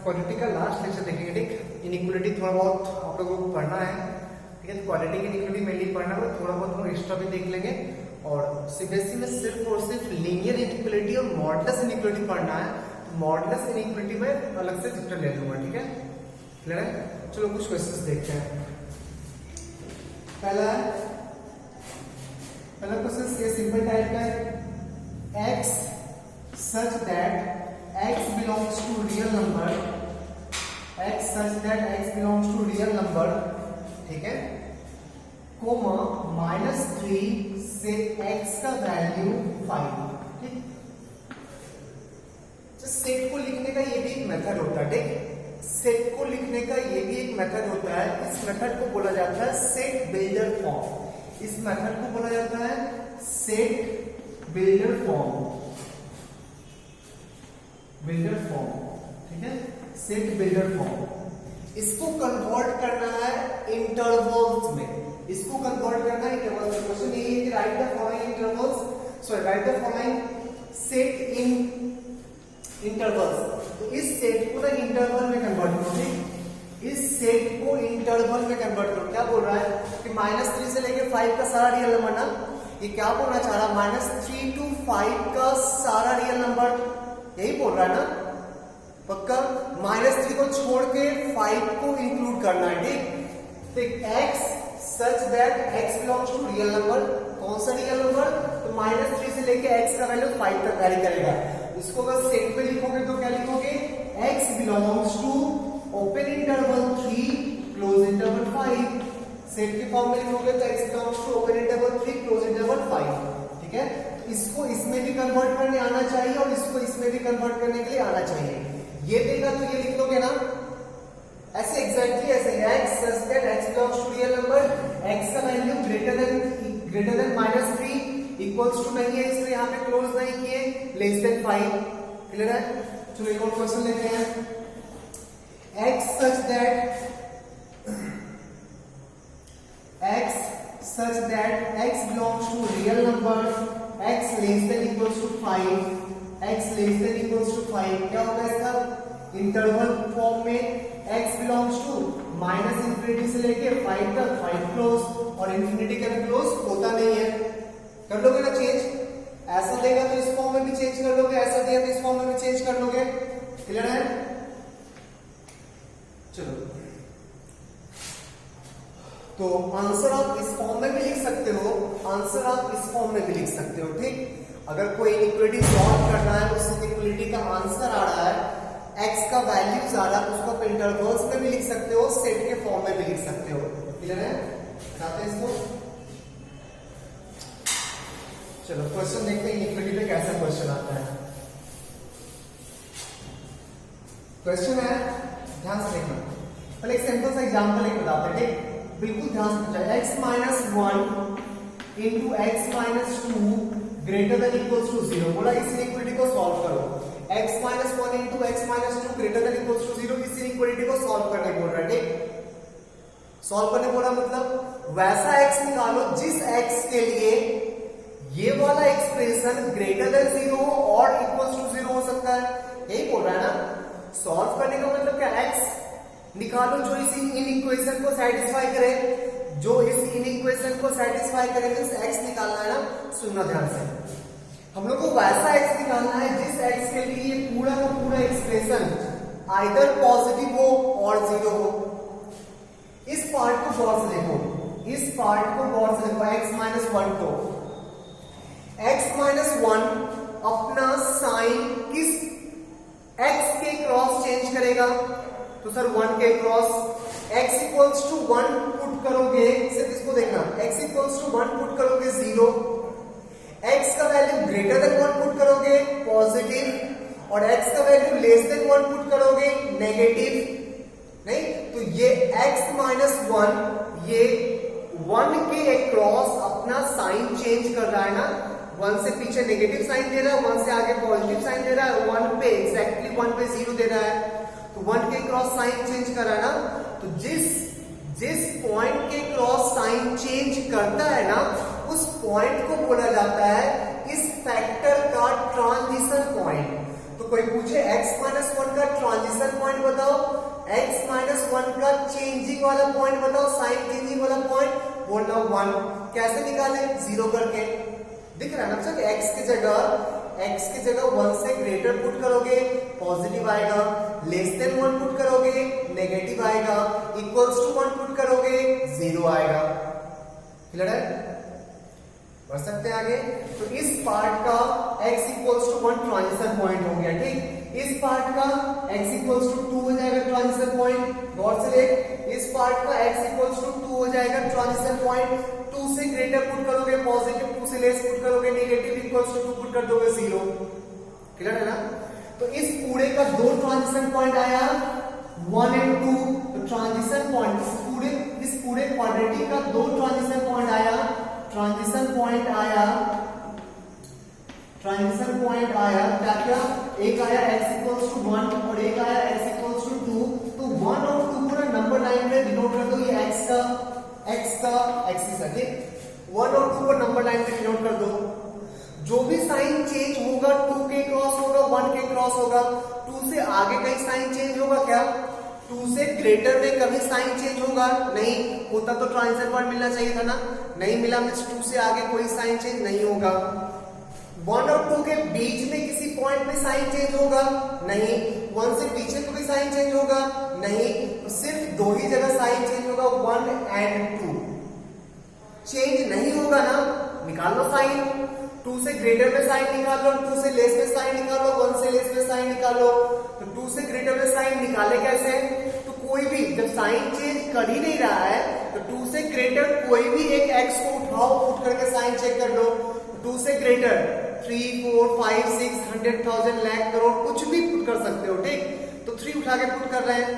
Quality का last lecture देखेंगे। ठीक, इनइक्वालिटी थोड़ा बहुत आप लोगों को पढ़ना है। ठीक है, क्वालिटी की इनइक्वालिटी मेनली पढ़ना है, थोड़ा बहुत हम एक्स्ट्रा भी देख लेंगे। और सीबीएसई में सिर्फ और सिर्फ लीनियर इनइक्वालिटी और मॉडुलस इनइक्वालिटी पढ़ना है। तो मॉडुलस इनइक्वालिटी में अलग से चैप्टर ले लूंगा। ठीक है, क्लियर है? चलो कुछ क्वेश्चंस देखते हैं। पहला क्वेश्चन ये सिंपल टाइप का है। x such that x belongs to real number, x such that x belongs to real number, ठीक है, कोमा -3 से x का वैल्यू 5। ठीक, सेट को लिखने का ये भी एक मेथड होता है। ठीक, सेट को लिखने का ये भी एक मेथड होता है। इस मेथड को बोला जाता है सेट बिल्डर फॉर्म। इस मेथड को बोला जाता है set builder form. Builder form, ठीक है, सेट बिल्डर फॉर्म। इसको कन्वर्ट करना है इंटरवल्स में। इसको कन्वर्ट करना है इंटरवल्स में। क्वेश्चन यही है कि right the following intervals, sorry right the following set in intervals. तो इस सेट को ना इंटरवल में कन्वर्ट करो। इस सेट को इंटरवल में कन्वर्ट करो। क्या बोल रहा है कि -3 से लेके 5 का सारा रियल नंबर ना, ये क्या बोलना चाह रहा है, -3 to 5 का सारा रियल नंबर, यही बोल रहा है ना पक्का। -3 को छोड़ के 5 को इंक्लूड करना है। ठीक, तो x such that x belongs to real number. कौन सा रियल नंबर? तो -3 से लेके x का वैल्यू 5 तक वैरी करेगा। इसको अगर सेट में लिखोगे तो क्या लिखोगे, x belongs to open interval 3 close interval 5। Set के फॉर्म में लिखोगे तो x belongs to open interval 3 close interval 5। ठीक है, इसको इसमें भी कन्वर्ट करने आना चाहिए और इसको इसमें भी कन्वर्ट करने के लिए आना चाहिए। ये देगा तो ये लिख लोगे ना ऐसे, एग्जैक्टली ऐसे, x such that x belongs to real number, x का value greater than -3 equals to नहीं है इसलिए यहां पे क्लोज नहीं किए, लेस देन 5। क्लियर है? चलो एक और क्वेश्चन लेते हैं। x such that x belongs to real number, x less than equals to 5, x less than equals to 5। क्या होगा इसका? इंटरवल फॉर्म में x belongs to -∞ से लेके 5 तक, 5 क्लोज, और इंफिनिटी का भी क्लोज होता नहीं है। कर लोगे ना चेंज? ऐसा देगा तो इस फॉर्म में भी चेंज कर लोगे, ऐसा देगा तो इस फॉर्म में भी चेंज कर लोगे। क्लियर है? चलो, तो आंसर आप इस फॉर्म में भी लिख सकते हो, आंसर आप इस फॉर्म में भी लिख सकते हो। ठीक, अगर कोई इनइक्वालिटी सॉल्व करना है, उस इनइक्वालिटी का आंसर आ रहा है, x का वैल्यूज आ रहा है, उसको आप इंटरवल्स में भी लिख सकते हो, सेट के फॉर्म में भी लिख सकते हो। क्लियर है? बताते हैं इसको। चलो क्वेश्चन देखते हैं इनइक्वालिटी पे कैसा क्वेश्चन आता है। क्वेश्चन है, ध्यान से देखना। पहले एक सिंपल सा एग्जांपल एक बताते हैं। ठीक, बिल्कुल ध्यान से समझा। x - 1 into x - 2 greater than equals to 0। बोला इस इनइक्वालिटी को सॉल्व करो। x - 1 into x - 2 greater than equals to 0, इस इनइक्वालिटी को सॉल्व करने बोल रहा है। ठीक, सॉल्व करने बोला मतलब वैसा x निकालो जिस x के लिए ये वाला एक्सप्रेशन ग्रेटर देन 0 और इक्वल्स टू 0 हो सकता है। यही बोल रहा है ना। सॉल्व करने का मतलब क्या, x निकालो जो इस इनइक्वेशन को सेटिस्फाई करे, जो इस इनइक्वेशन को सेटिस्फाई करे, मींस x निकालना है ना। सुनना ध्यान से, हम लोग को वैसा x निकालना है जिस x के लिए ये पूरा का पूरा एक्सप्रेशन आइदर पॉजिटिव हो और 0 हो। इस पार्ट को गौर से देखो, इस पार्ट को गौर से देखो, x - 1 को, x - 1 अपना साइन किस x के क्रॉस चेंज करेगा? तो सर 1 के cross. x equals to 1 put करोगे, सिर्फ इसको देखना, x इक्वल्स टू 1 पुट करोगे 0, x का वैल्यू ग्रेटर देन 1 पुट करोगे पॉजिटिव, और x का वैल्यू लेस देन 1 पुट करोगे नेगेटिव। नहीं, तो ये x - 1 ये 1 के अक्रॉस अपना साइन चेंज कर रहा है ना। 1 से पीछे नेगेटिव साइन दे रहा है, 1 से आगे पॉजिटिव साइन दे रहा है, 1 पे एग्जैक्टली 1 पे 0 दे रहा है, तो 1 के क्रॉस साइन चेंज कर रहा है ना। तो जिस पॉइंट के क्रॉस साइन चेंज करता है ना, उस पॉइंट को बोला जाता है इस फैक्टर का ट्रांजिशन पॉइंट। तो कोई पूछे x-1 का ट्रांजिशन पॉइंट बताओ, x-1 का चेंजिंग वाला पॉइंट बताओ, साइन चेंजिंग वाला पॉइंट, बोलना 1। कैसे निकाले? 0 करके। दिख रहा है ना बच्चा, x की जगह 1 से ग्रेटर पुट करोगे पॉजिटिव आएगा, लेस देन 1 पुट करोगे नेगेटिव आएगा, इक्वल्स टू 1 पुट करोगे 0 आएगा। क्लियर है? बढ़ सकते हैं आगे। तो इस पार्ट का x equals to 1 transition point हो गया, ठीक। इस पार्ट का x इक्वल्स टू 2 हो जाएगा ट्रांजिशन पॉइंट, गौर से देख। इस पार्ट का x इक्वल्स टू 2 हो जाएगा ट्रांजिशन पॉइंट। 2 से ग्रेटर पुट करोगे पॉजिटिव, 2 से लेस पुट करोगे नेगेटिव, इक्वल्स टू 2 पुट कर दोगे 0। क्लियर है ना? तो इस पूरे का 2 ट्रांजिशन पॉइंट आया, 1 एंड 2। तो ट्रांजिशन पॉइंट इस पूरे क्वाड्रेटिक का 2 ट्रांजिशन पॉइंट आया, ट्रांजिशन पॉइंट आया क्या क्या? एक आया x इक्वल्स टू 1 और एक आया x इक्वल्स टू 2। तो 1 और 2 पूरा नंबर लाइन में डिनोट कर दो, ये x का एक्सिस है, ठीक। 1 और 2 को नंबर लाइन में डिनोट कर दो। जो भी साइन चेंज होगा 2 के क्रॉस होगा, 1 के क्रॉस होगा। 2 से आगे कहीं साइन चेंज होगा क्या? 2 से ग्रेटर में कभी साइन चेंज होगा? नहीं होता तो ट्रांजिशन पॉइंट मिलना चाहिए था ना, नहीं मिला, मींस 2 से आगे कोई साइन चेंज नहीं होगा। 1 और 2 के बीच में किसी पॉइंट में साइन चेंज होगा? नहीं। 1 से पीछे कोई साइन चेंज होगा? नहीं। तो सिर्फ 2 ही जगह साइन चेंज होगा, 1 एंड 2। चेंज नहीं होगा ना, निकाल लो साइन। 2 से ग्रेटर में साइन निकाल लो, 2 से लेस में साइन निकालो, 1 से लेस में साइन निकालो। तो 2 से ग्रेटर में साइन निकाले कैसे? तो कोई भी जब साइन चेंज कर ही नहीं रहा है तो 2 से ग्रेटर कोई भी एक x को उठाओ, उठ करके साइन चेक कर लो। 2 से ग्रेटर 3, 4, 5, 6, 100,000 लाख करोड़ कुछ भी पुट कर सकते हो, ठीक। तो 3 उठा के पुट कर रहे हैं,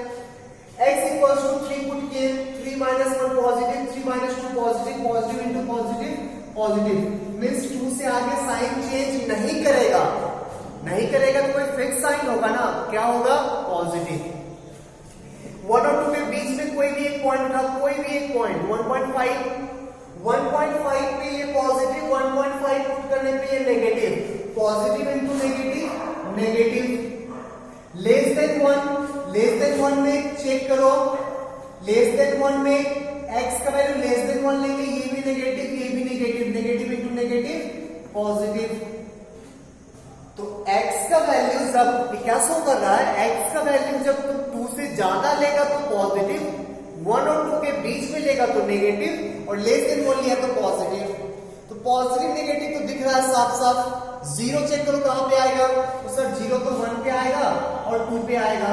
x इक्वल्स टू 3 पुट किए, 3 minus 1 positive, 3 minus 2 positive, positive into positive positive, means 2 से आगे साइन चेंज नहीं करेगा तो कोई फिक्स साइन होगा ना, क्या होगा? पॉजिटिव। 1 और 2 के बीच में कोई भी एक पॉइंट था, कोई भी एक पॉइंट 1.5 पे ये पॉजिटिव, 1.5 पुट करने पे ये negative, positive into negative. Less than 1 में चेक करो, लेस देन 1 में x का वैल्यू लेस देन 1 लेंगे, ये भी नेगेटिव, ये भी नेगेटिव इंटू नेगेटिव पॉजिटिव। तो x का वैल्यू जब क्या शो कर रहा है, x का वैल्यू जब तुम 2 से ज्यादा लेगा तो पॉजिटिव, 1 और 2 के बीच में लेगा तो नेगेटिव, और लेस देन 1 लिया तो पॉजिटिव। तो पॉजिटिव नेगेटिव तो दिख रहा है साफ साफ। 0 चेक करो कहां पे आएगा? तो सर 0 तो 1 पे आएगा और 2 पे आएगा।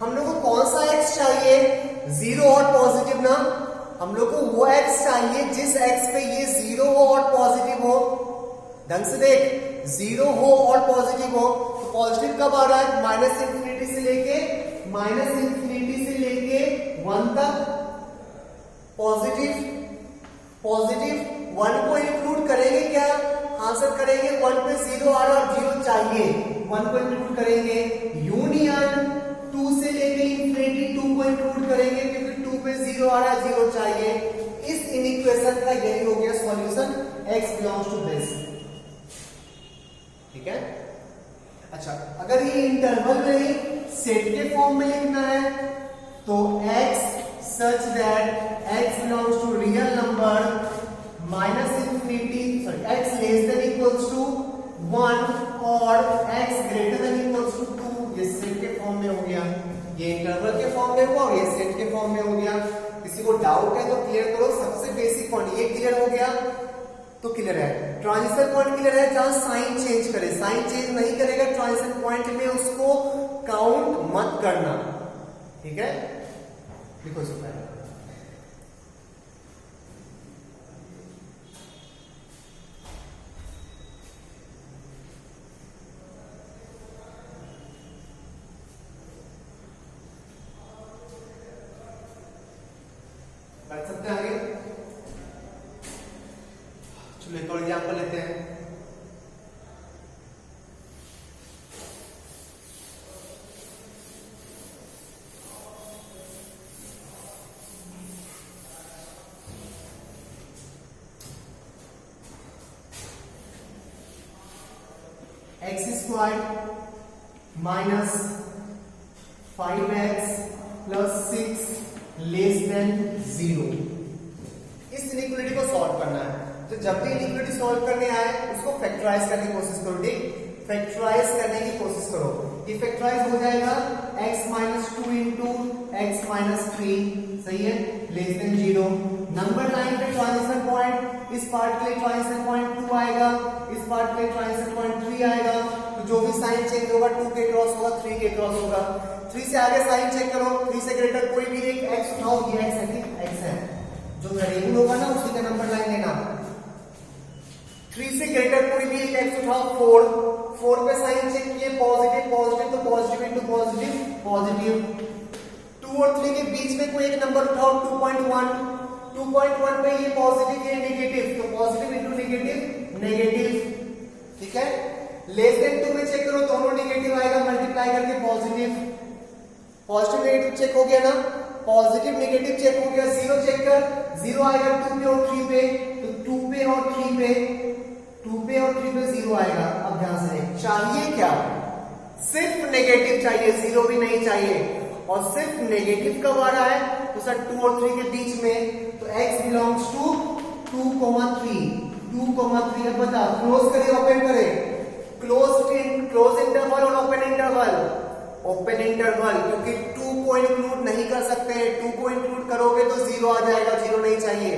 हम लोग को कौन सा x चाहिए? 0 और पॉजिटिव ना। हम लोग को वो x चाहिए जिस x पे ये 0 हो और पॉजिटिव हो। ढंग से देख, 0 हो और पॉजिटिव हो। तो पॉजिटिव कब आ रहा है? माइनस इंफिनिटी से लेके 1 तक पॉजिटिव 1 को इंक्लूड करेंगे क्या? हाँ सर करेंगे। 1 पे 0 आ रहा और 0 चाहिए, 1 को इंक्लूड करेंगे। यूनियन 2 से लेके इंफिनिटी 2 को इंक्लूड करेंगे क्योंकि 2 पे 0 आ रहा है, 0 चाहिए। इस इक्वेशन का यही हो गया solution, x belongs to this. ठीक है। अच्छा, अगर ये इंटरवल में ही सेट के फॉर्म में लिखना है तो x such that x belongs to real number minus infinity, sorry, x less than equals to 1 और x greater than equals to 2, ये सेट के फॉर्म में हो गया, ये इंटरवल के फॉर्म में हुआ और ये सेट के फॉर्म में हो गया। किसी को डाउट है तो क्लियर करो। सबसे बेसिक पॉइंट ये क्लियर हो गया तो क्लियर है। ट्रांजिशन पॉइंट क्लियर है जहां साइन चेंज करे, साइन चेंज नहीं करेगा ट्रांजिशन पॉइंट में उसको काउंट मत करना। ठीक है, लिखो इसको पहले। बैठ सकते हैं आगे। चलो एक और एग्जाम्पल लेते हैं। x square minus 5x plus 6 less than 0। इस इनइक्वालिटी को सॉल्व करना है। तो जब भी इनइक्वालिटी सॉल्व करने आए उसको फैक्टराइज करने की कोशिश करो। ठीक, फैक्टराइज करने की कोशिश करो। ये फैक्टराइज हो जाएगा x minus 2 into x minus 3, सही है, लेस देन 0। नंबर लाइन पे ट्रांजिशन पॉइंट, इस पार्ट के लिए ट्रांजिशन पॉइंट 2 आएगा, इस पार्ट के लिए ट्रांजिशन पॉइंट 3 आएगा। तो जो भी साइन चेंज होगा 2 के क्रॉस होगा, 3 के क्रॉस होगा। 3 से आगे साइन चेक करो, 3 से ग्रेटर कोई भी एक x उठाओ, ये x है, ठीक, x है। जो वेरिएबल होगा ना उसी का नंबर लाइन लेना। 3 से ग्रेटर कोई भी एक x उठाओ, 4 पे साइन चेक किए, पॉजिटिव पॉजिटिव तो पॉजिटिव इंटू पॉजिटिव पॉजिटिव। 2 और 3 के बीच में कोई एक नंबर उठाओ, 2.1 पे ये पॉजिटिव ये नेगेटिव, तो पॉजिटिव इंटू नेगेटिव नेगेटिव, ठीक है। लेस देन 2 में चेक करो, दोनों नेगेटिव आएगा, मल्टीप्लाई करके पॉजिटिव पॉजिटिव नेगेटिव चेक हो गया ना, पॉजिटिव नेगेटिव चेक हो गया। 0 चेक कर, 0 आएगा 2 पे और 3 पे, तो 2 पे और 3 पे 0 आएगा। अब ध्यान से देख, चाहिए क्या, सिर्फ नेगेटिव चाहिए, 0 भी नहीं चाहिए। और सिर्फ नेगेटिव कब आ रहा है, तो सर 2 और 3 के बीच में, तो x बिलोंग्स टू 2,3। अब बता, क्लोज करे ओपन करे, क्लोज इंटरवल और ओपन इंटरवल, क्योंकि 2 को इंक्लूड नहीं कर सकते हैं। 2 को इंक्लूड करोगे तो 0 आ जाएगा, 0 नहीं चाहिए।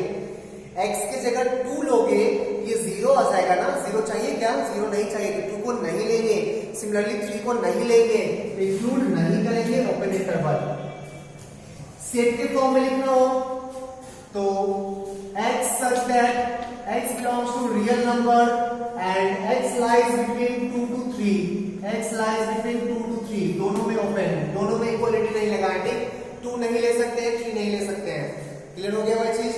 x की जगह 2 लोगे, ये 0 आ जाएगा ना, 0 चाहिए क्या, 0 नहीं चाहिए, 2 को नहीं लेंगे। सिमिलरली 3 को नहीं लेंगे, इंक्लूड नहीं करेंगे ओपन इंटरवल। सेट के फॉर्म में लिखना हो तो x such that x belongs to real number and x lies between 2 to 3, दोनों में ओपन, दोनों में इक्वलिटी नहीं लगाए, ठीक। 2 नहीं ले सकते हैं, 3 नहीं ले सकते हैं। क्लियर हो गया भाई चीज।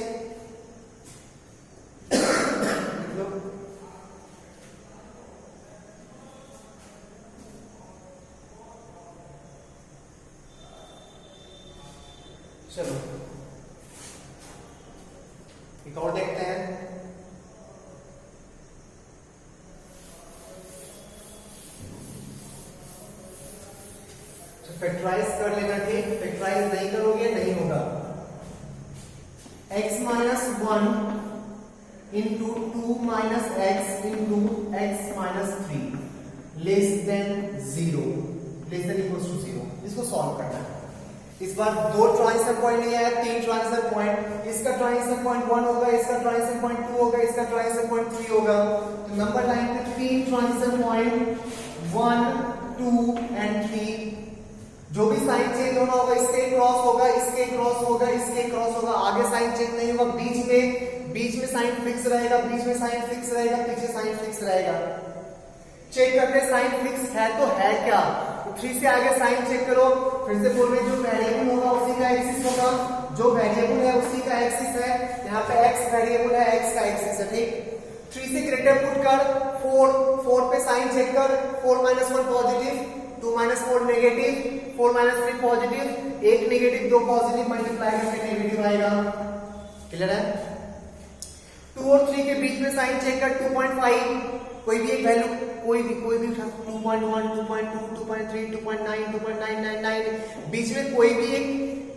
चलो एक और देखते हैं। तो फैक्टराइज कर लेना, ठीक, फैक्टराइज नहीं करोगे नहीं होगा। x minus 1 into 2 minus x into x minus 3 less than 0, less than equals to 0। इसको सॉल्व करना है। इस बार 2 ट्रांजिशन पॉइंट नहीं आया, 3 ट्रांजिशन पॉइंट। इसका ट्रांजिशन पॉइंट 1 होगा, इसका ट्रांजिशन पॉइंट 2 होगा, इसका ट्रांजिशन पॉइंट 3 होगा। तो नंबर लाइन पे 3 ट्रांजिशन पॉइंट 1, 2 एंड 3। जो भी साइन चेंज होना होगा, इसके क्रॉस होगा, इसके क्रॉस होगा, इसके क्रॉस होगा। आगे साइन चेंज नहीं होगा, बीच में साइन फिक्स रहेगा, पीछे साइन फिक्स रहेगा। चेक करते साइन फिक्स है तो है क्या। 3 से आगे साइन चेक करो, फिर से बोल रहे जो वेरिएबल होगा उसी का एक्सिस होगा, जो वेरिएबल है उसी का एक्सिस है। यहाँ पे x वेरिएबल है, x का एक्सिस है, ठीक। 3 से ग्रेटर पुट कर, 4 पे साइन चेक कर, 4 - 1 positive, 2 - 4 negative, 4 - 3 positive, 1 negative 2 positive, multiply करके नेगेटिव आएगा। क्लियर है। 2 और 3 के बीच में साइन चेक कर, 2.5 कोई भी एक वैल्यू, कोई भी 2.1, 2.2, 2.3, 2.9, 2.999 बीच में कोई भी एक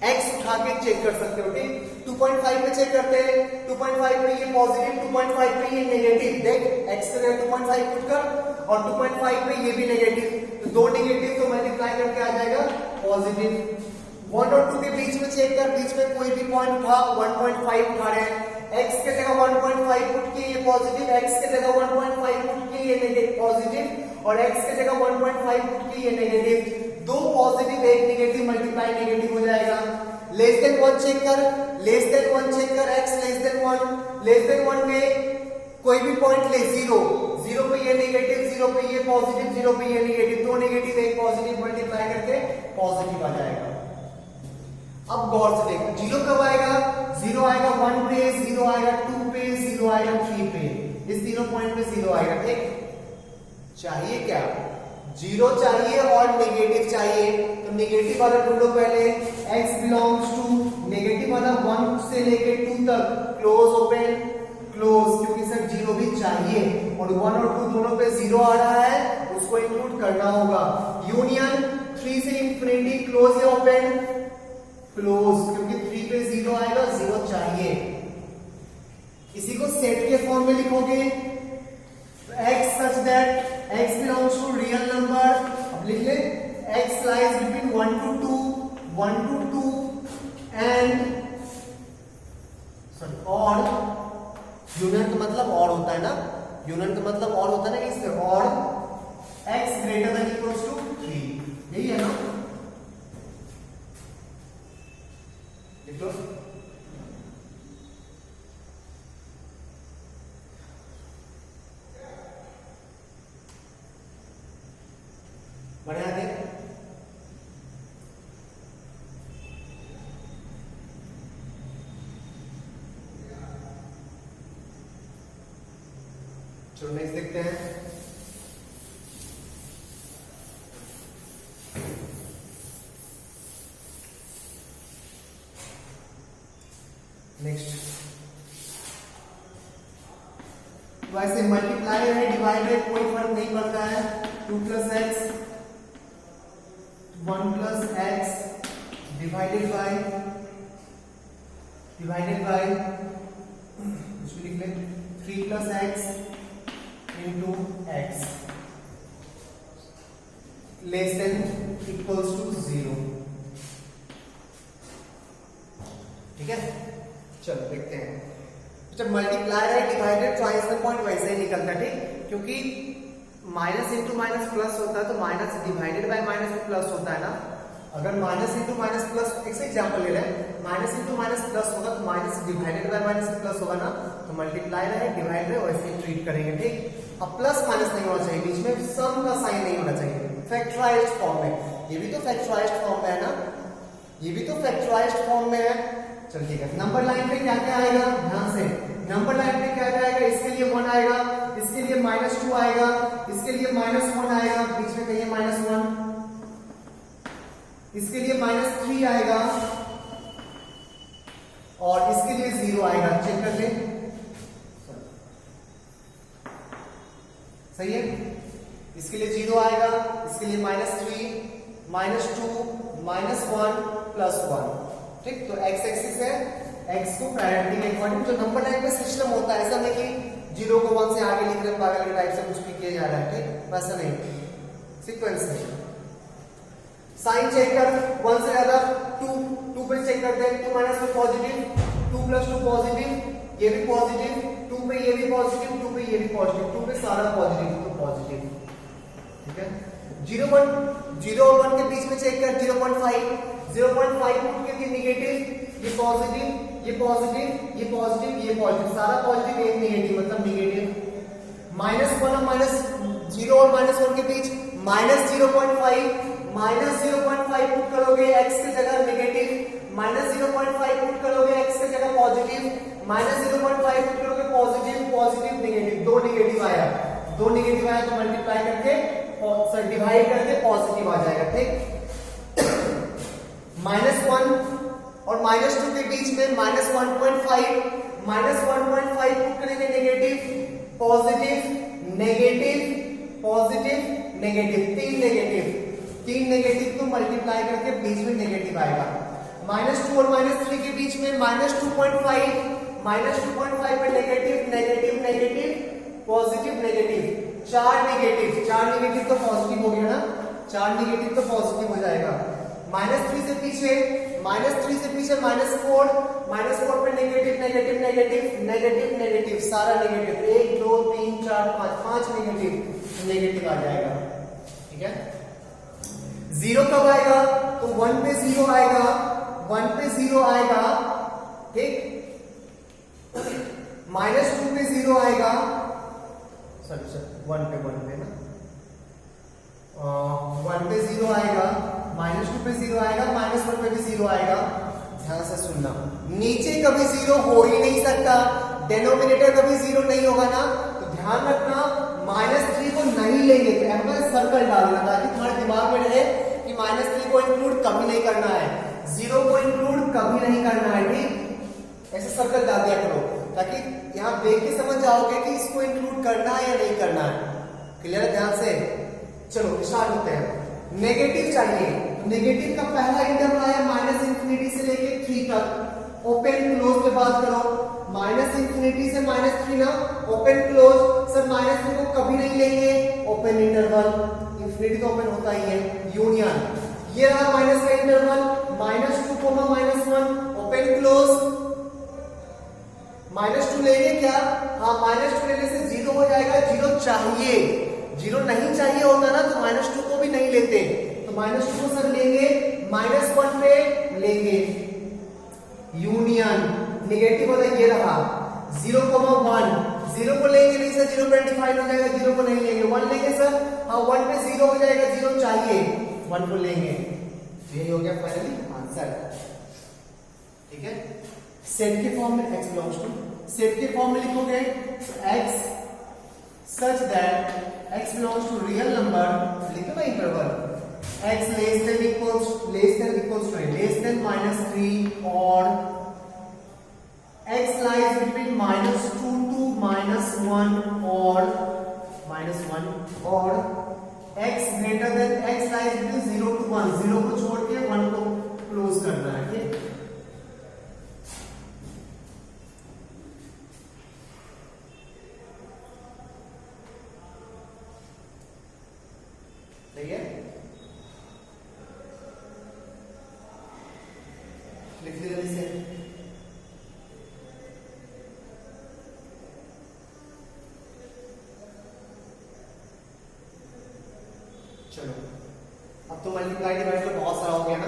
x उठा के चेक कर सकते हो, ठीक। 2.5 पे चेक करते हैं, 2.5 पे ये पॉजिटिव, 2.5 पे ये नेगेटिव। देख x के लिए 2.5 पुट कर और 2.5 पे ये भी नेगेटिव, तो 2 नेगेटिव तो मल्टीप्लाई करके आ जाएगा पॉजिटिव। 1 और 2 के बीच में चेक कर, बीच में कोई भी पॉइंट उठा, 1.5 उठा रहे हैं। x के जगह 1.5 पुट किए ये पॉजिटिव, x के जगह 1.5 पुट किए ये नेगेटिव पॉजिटिव, और x के जगह 1.5 पुट किए ये negative. 2 positive 1 negative, multiply negative हो जाएगा। लेस देन 1 चेक कर, x लेस देन 1 में कोई भी पॉइंट ले, 0 पे ये नेगेटिव, 0 पे ये पॉजिटिव, 0 पे ये नेगेटिव, 2 नेगेटिव 1 पॉजिटिव, मल्टीप्लाई करके पॉजिटिव आ जाएगा। अब गौर से देख, 0 कब आएगा, 0 आएगा 1 पे, 0 आएगा 2 पे, 0 आएगा 3 पे, इस तीनों पॉइंट पे 0 आएगा, ठीक। चाहिए क्या, 0 चाहिए और नेगेटिव चाहिए, तो नेगेटिव वाला ढूंढो पहले। x बिलोंग्स टू नेगेटिव वाला 1 से लेके 2 तक, क्लोज ओपन क्लोज, क्योंकि सर 0 भी चाहिए और 1 और 2 दोनों पे 0 आ रहा है, उसको इंक्लूड करना होगा। यूनियन 3 से इंफिनिटी, क्लोज या ओपन, क्लोज, क्योंकि 3 पे 0 आएगा, 0 चाहिए। इसी को सेट के फॉर्म में लिखोगे, x such that x belongs to real number, अब लिख ले x lies between 1 to 2 and और यूनियन का मतलब और होता है ना, यूनियन का मतलब और होता है ना, इसलिए और x greater than equals to 3, यही है ना, लिख लो। बढ़िया दे, चलो नेक्स्ट देखते हैं। नेक्स्ट वैसे मल्टीप्लाई है, डिवाइड है, कोई फर्क नहीं पड़ता है। 2 plus x 1 plus x divided by उसमें लिख ले 3 plus x into x less than equals to 0। ठीक है, चलो देखते हैं। जब मल्टीप्लाई है, डिवाइडेड, तो आंसर पॉइंट वैसे ही निकलता है, ठीक, क्योंकि माइनस इंटू माइनस प्लस होता है, तो माइनस डिवाइडेड बाय माइनस में प्लस होता है ना। अगर माइनस इंटू माइनस प्लस, एक से एग्जांपल ले लें, माइनस इंटू माइनस प्लस होगा तो minus divided by minus plus होगा ना, तो मल्टीप्लाई है, डिवाइड है, वैसे ही ट्रीट करेंगे, ठीक। अब प्लस माइनस नहीं होना चाहिए, बीच में सम का साइन नहीं होना चाहिए, फैक्टराइज्ड फॉर्म में। ये भी तो फैक्टराइज्ड फॉर्म में है ना, ये भी तो फैक्टराइज्ड फॉर्म में है। चल ठीक है, नंबर लाइन पे क्या क्या आएगा, ध्यान से, नंबर लाइन पे क्या क्या आएगा, इसके लिए 1 आएगा, इसके लिए -2 आएगा, इसके लिए -1 आएगा, बीच में कहिए -1, इसके लिए -3 आएगा और इसके लिए 0 आएगा। चेक कर ले, सही है, इसके लिए 0 आएगा, इसके लिए -3, -2, -1, +1, ठीक। तो x एक्सिस है, x को प्रायोरिटी के अकॉर्डिंग, जो नंबर लाइन पे सिस्टम होता है, ऐसा नहीं कि 0 को 1 से आगे लिख रहे हैं पागल के टाइप से कुछ भी किया जा रहा है, ठीक, वैसा नहीं, सीक्वेंस में। साइन चेक कर, 1 से ज्यादा 2 पे चेक करते हैं, 2 माइनस में पॉजिटिव, 2 + 2 पॉजिटिव, ये भी पॉजिटिव, 2 पे ये भी पॉजिटिव, 2 पे ये भी पॉजिटिव, 2 पे सारा पॉजिटिव, तो पॉजिटिव, ठीक है। 0 और 1 के बीच में चेक कर, 0.5 पुट के निगेटिव, ये पॉजिटिव, ये पॉजिटिव, ये पॉजिटिव, ये पॉजिटिव, सारा पॉजिटिव, एक नेगेटिव, मतलब नेगेटिव। -1 और -0 और -1 के बीच -0.5 पुट करोगे, x की जगह नेगेटिव, -0.5 पुट करोगे, x की जगह पॉजिटिव, -0.5 पुट करोगे, पॉजिटिव, पॉजिटिव, नेगेटिव, दो नेगेटिव आया तो मल्टीप्लाई करके डिवाइड करके पॉजिटिव आ जाएगा, ठीक। -1 और -2 के बीच में -1.5 पुट करेंगे, negative, positive, negative, positive, negative, तीन नेगेटिव तो मल्टीप्लाई करके बीच में नेगेटिव आएगा। -2 और -3 के बीच में -2.5 पे नेगेटिव, पॉजिटिव, नेगेटिव, 4 नेगेटिव तो पॉजिटिव हो गया ना, 4 नेगेटिव तो पॉजिटिव हो जाएगा। -3 से पीछे -4 पे नेगेटिव, सारा नेगेटिव, 1 2 3 4 5 नेगेटिव आ जाएगा, ठीक है। 0 कब आएगा, तो 1 पे 0 आएगा, ठीक। -2 पे 0 आएगा, सॉरी 1 पे ना, 1 पे 0 आएगा, -2 पे 0 आएगा, -1 पे भी 0 आएगा। ध्यान से सुनना, नीचे कभी 0 हो ही नहीं सकता, डेनोमिनेटर कभी 0 नहीं होगा ना, तो ध्यान रखना -3 को नहीं लेंगे, तो ऐसा सर्कल डालना ताकि तुम्हारे दिमाग में रहे कि -3 को इंक्लूड कभी नहीं करना है, 0 को इंक्लूड कभी नहीं करना है, ठीक। ऐसे सर्कल डाल दिया करो ताकि यहां देख के समझ जाओगे कि इसको इंक्लूड करना है या नहीं करना है। क्लियर है, ध्यान से चलो स्टार्ट होते हैं। नेगेटिव चाहिए, नेगेटिव का पहला इंटरवल आया माइनस इंफिनिटी से लेके 3 तक। ओपन क्लोज पे बात करो, माइनस इंफिनिटी से -3 ना, ओपन क्लोज। सर -3 को कभी नहीं लेंगे, ओपन इंटरवल, इंफिनिटी तो ओपन होता ही है, यूनियन। ये रहा माइनस का इंटरवल, -2 -1, ओपन क्लोज। -2 लेंगे क्या? हाँ, -2 लेने से 0 हो जाएगा, 0 चाहिए, 0 नहीं चाहिए होता ना तो -2 को भी नहीं लेते, तो -2 को सर लेंगे, -1 पे लेंगे, यूनियन। नेगेटिव वाला ये रहा 0,1, 0 को लेंगे नहीं सर, 0 पे डिफाइन हो जाएगा, 0 को नहीं लेंगे। 1 लेंगे सर, हाँ 1 पे 0 हो जाएगा, 0 चाहिए, 1 को लेंगे। यही हो गया फाइनली आंसर, ठीक है। सेट के फॉर्म में x बिलोंग्स टू, सेट के फॉर्म में लिखोगे x such that x belongs to real number, लिखो ना interval, x less than equals to less than -3 or x lies between -2 to -1 or -1 or x greater than x lies between 0 to 1, 0 को छोड़ के 1 को close करना है, ठीक। सही है, लिख लीजिए जल्दी से। चलो अब तो मल्टीप्लाई डिवाइड तो बहुत सारा हो गया ना,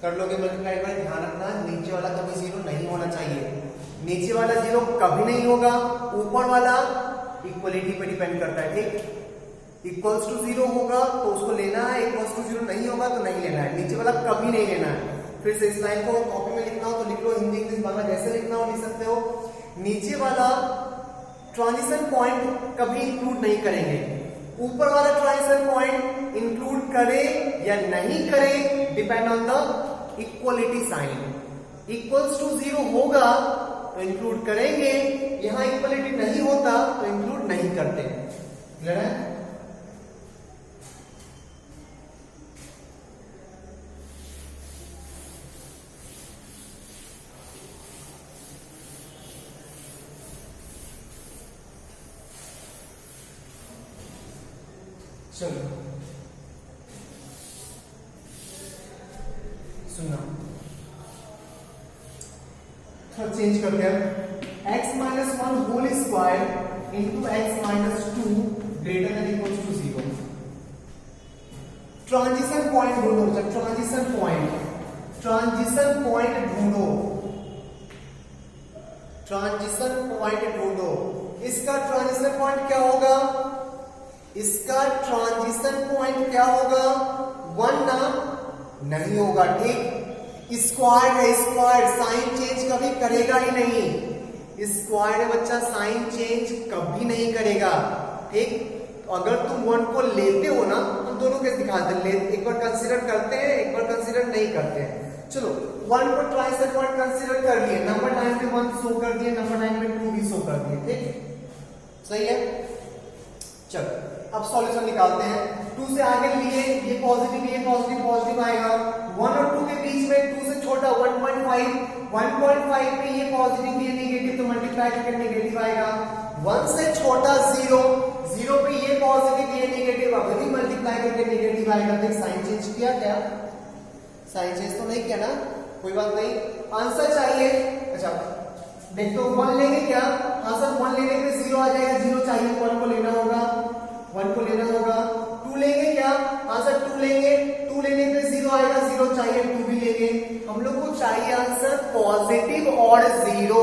कर लोगे मल्टीप्लाई डिवाइड। ध्यान रखना नीचे वाला कभी 0 नहीं होना चाहिए, नीचे वाला 0 कभी नहीं होगा, ऊपर वाला इक्वलिटी पे डिपेंड करता है, ठीक। इक्वल्स टू 0 होगा तो उसको लेना है, इक्वल्स टू 0 नहीं होगा तो नहीं लेना है, नीचे वाला कभी नहीं लेना है। फिर से इस लाइन को कॉपी में लिखना हो तो लिख लो, हिंदी इंग्लिश बांग्ला जैसे लिखना हो लिख सकते हो। नीचे वाला ट्रांजिशन पॉइंट कभी इंक्लूड नहीं करेंगे, ऊपर वाला ट्रांजिशन पॉइंट इंक्लूड करे या नहीं करे depend on the equality sign. Equals to 0 होगा तो इंक्लूड करेंगे, यहां इक्वलिटी नहीं होता तो इंक्लूड नहीं करते, क्लियर है। चलो सुनना, थोड़ा चेंज करते हैं। x minus 1 whole square into x minus 2 greater than equals to 0। Transition point ढूंढो, ट्रांजिशन पॉइंट ढूंढो, ट्रांजिशन पॉइंट ढूंढो। इसका ट्रांजिशन पॉइंट क्या होगा? इसका ट्रांजिशन पॉइंट क्या होगा? 1 ना, नहीं होगा, ठीक। स्क्वायर है, स्क्वायर साइन चेंज कभी करेगा ही नहीं, स्क्वायर है बच्चा, साइन चेंज कभी नहीं करेगा, ठीक। अगर तुम 1 को लेते हो ना, हम दोनों के दिखाते हैं, एक बार कंसीडर करते हैं, एक बार कंसीडर नहीं करते हैं। चलो 1 को ट्रांजिशन पॉइंट कंसीडर कर लिए, नंबर 9 पे 1 शो कर दिए, नंबर 9 पे 2 भी शो कर दिए, ठीक, सही है। चलो अब सॉल्यूशन निकालते हैं। 2 से आगे लिए, ये पॉजिटिव आएगा, 1 और 2 के बीच में 2 से छोटा 1.5 पे ये पॉजिटिव ये नेगेटिव, तो मल्टीप्लाई करके नेगेटिव आएगा। 1 से छोटा 0 पे ये पॉजिटिव ये नेगेटिव, अगर भी मल्टीप्लाई करके नेगेटिव आएगा। तो साइन चेंज किया क्या? साइन चेंज तो नहीं किया ना, कोई बात नहीं। आंसर चाहिए, अच्छा देखो 1 लेंगे क्या? हाँ सर 1 लेने पे 0 आ जाएगा, 0 चाहिए, 1 को लेना होगा, 1 को लेना होगा। 2 लेंगे क्या? हाँ सर 2 लेंगे, 2 लेने पे 0 आएगा, 0 चाहिए, 2 भी लेंगे। हम लोग को चाहिए आंसर पॉजिटिव और 0,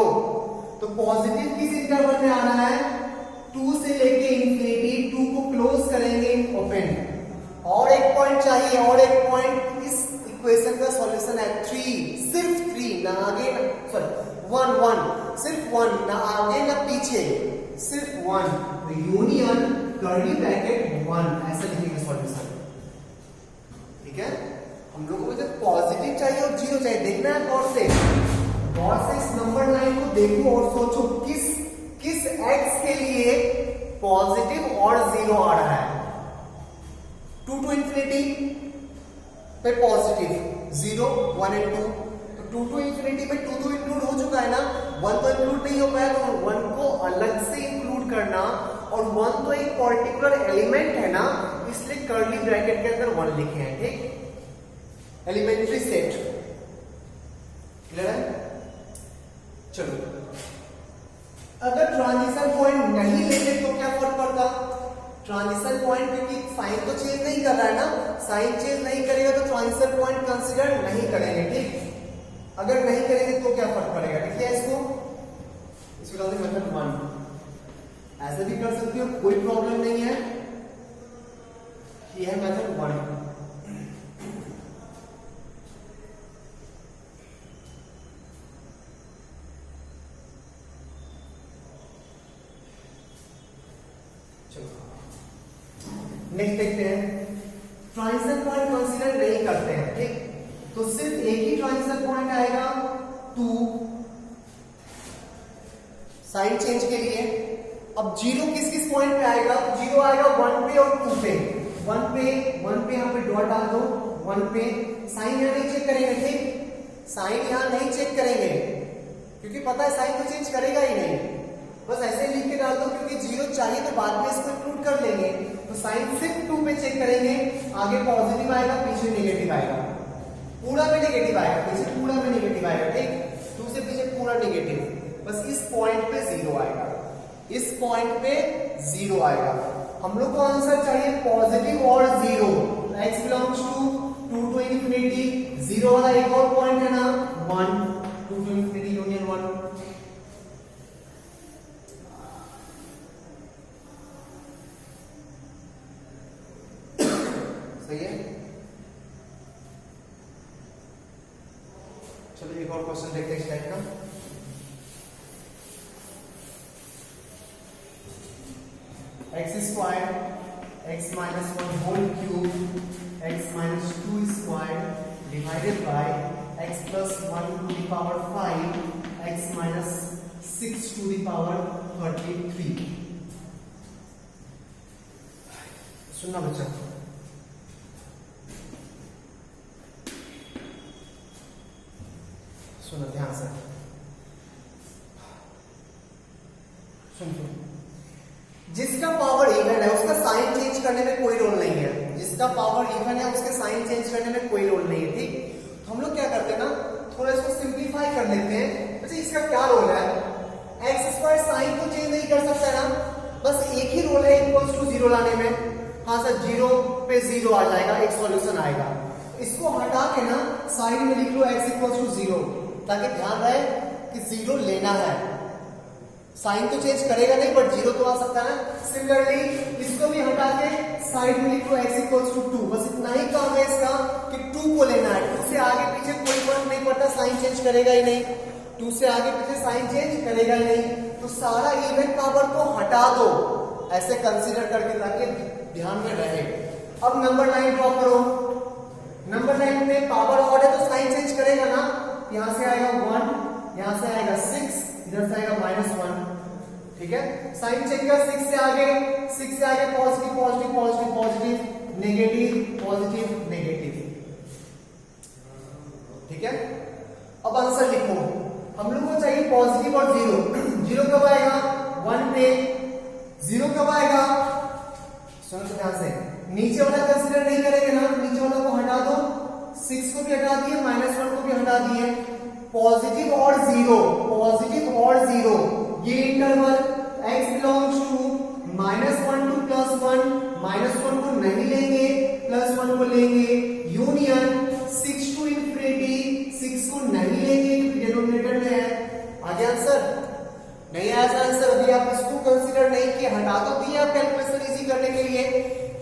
तो पॉजिटिव किस इंटरवल में आना है? 2 से लेके इंफिनिटी, 2 को क्लोज करेंगे ओपन। और एक पॉइंट चाहिए, और एक पॉइंट, इस इक्वेशन का सॉल्यूशन है 3, सिर्फ 3, ना आगे सॉरी 1 सिर्फ 1, ना आगे ना पीछे, सिर्फ 1, तो यूनियन कर्ली ब्रैकेट 1 ऐसा लिखेंगे सॉल्यूशन, ठीक है। हम लोगों को जब पॉजिटिव चाहिए और 0 चाहिए, देखना है गौर से इस नंबर लाइन को देखो और सोचो किस x के लिए पॉजिटिव और 0 आ रहा है। 2 टू इंफिनिटी पे पॉजिटिव 0 1 एंड 2, तो 2 टू इंफिनिटी में 2 तो इंक्लूड हो चुका है ना, 1 तो इंक्लूड नहीं हो पाया, तो 1 को अलग से इंक्लूड करना, और 1 तो एक पर्टिकुलर एलिमेंट है ना, इसलिए कर्ली ब्रैकेट के अंदर 1 लिखे हैं, ठीक। एलिमेंट्री सेट क्लियर है। चलो अगर ट्रांजिशन पॉइंट नहीं लेते तो क्या फर्क पड़ता, ट्रांजिशन पॉइंट क्योंकि साइन तो चेंज नहीं कर रहा है ना, साइन चेंज नहीं करेगा तो ट्रांजिशन पॉइंट कंसीडर नहीं करेंगे, ठीक। अगर नहीं करेंगे तो क्या फर्क पड़ेगा, ठीक है। इसको मेथड 1 ऐसे भी कर सकते हो, कोई प्रॉब्लम नहीं है। ये है मेथड 1। नेक्स्ट देखते हैं, ट्रांजिशन पॉइंट कंसीडर नहीं करते हैं, ठीक। तो सिर्फ एक ही ट्रांजिशन पॉइंट आएगा 2 साइन चेंज के लिए। अब 0 किस किस पॉइंट पे आएगा, 0 आएगा 1 पे और 2 पे। 1 पे यहां पे डॉट डाल दो, 1 पे साइन यहां नहीं चेक करेंगे, ठीक। साइन यहां नहीं चेक करेंगे क्योंकि पता है साइन तो चेंज करेगा ही नहीं, बस ऐसे लिख के डाल दो, क्योंकि 0 चाहिए तो बाद में इसको इंक्लूड कर लेंगे। तो साइन सिर्फ 2 पे चेक करेंगे, आगे पॉजिटिव आएगा, पीछे नेगेटिव आएगा, पूरा में नेगेटिव आएगा, पीछे पूरा में नेगेटिव आएगा, ठीक। 2 से पीछे पूरा नेगेटिव, बस इस पॉइंट पे 0 आएगा, इस पॉइंट पे 0 आएगा। हम लोग को आंसर चाहिए पॉजिटिव और 0, x belongs to 2 to infinity, 0 वाला एक और पॉइंट है ना 1, 2 टू इंफिनिटी यूनियन 1। सही है। चलो एक और क्वेश्चन देखते हैं इस टाइप का। x square x minus 1 whole cube x minus 2 square divided by x plus 1 to the power 5 x minus 6 to the power 33। सुनना बच्चा, सुनो ध्यान से, सुन। जिसका पावर इवन है उसका साइन चेंज करने में कोई रोल नहीं है, जिसका पावर इवन है उसके साइन चेंज करने में कोई रोल नहीं है, ठीक। तो हम लोग क्या करते हैं ना, थोड़ा इसको सिंप्लीफाई कर लेते हैं। अच्छा इसका क्या रोल है, एक्स स्क्वायर साइन को चेंज नहीं कर सकता है ना, बस एक ही रोल है इक्वल्स टू 0 लाने में। हाँ सर 0 पे 0 आ जाएगा, एक सॉल्यूशन आएगा। इसको हटा के ना साइड में लिख लो x इक्वल्स टू 0, ताकि ध्यान रहे कि 0 लेना है। साइन तो चेंज करेगा नहीं बट 0 तो आ सकता है। सिमिलरली इसको भी हटा के साइड में लिखो x इक्वल्स टू 2, बस इतना ही काम है इसका कि 2 को लेना है। 2 से आगे पीछे कोई फर्क नहीं पड़ता, साइन चेंज करेगा ही नहीं, 2 से आगे पीछे साइन चेंज करेगा ही नहीं। तो सारा इवन पावर को हटा दो ऐसे कंसीडर करके, ताकि ध्यान में रहे। अब नंबर लाइन ड्रॉ करो, नंबर लाइन में पावर ऑड है तो साइन चेंज करेगा ना, यहां से आएगा 1, यहां से आएगा 6, इधर से आएगा -1, ठीक है। साइन चेक कर, 6 से आगे positive positive positive positive negative positive negative, ठीक है। अब आंसर लिखो, हम लोग को चाहिए पॉजिटिव और 0। 0 कब आएगा 1 पे, 0 कब आएगा, सुनो ध्यान से, नीचे वाला कंसीडर नहीं करेंगे ना, नीचे वाला को हटा दो, 6 को भी हटा दिए, -1 को भी हटा दिए। पॉजिटिव और 0, पॉजिटिव और 0, ये interval x belongs to -1 to +1, -1 को नहीं लेंगे, +1 को लेंगे, यूनियन 6 टू इंफिनिटी, 6 को नहीं लेंगे क्योंकि डिनोमिनेटर में है। आगे आंसर नहीं आया आंसर, अभी आप इसको कंसीडर नहीं किए, हटा तो दिए आप कैलकुलेशन इजी करने के लिए,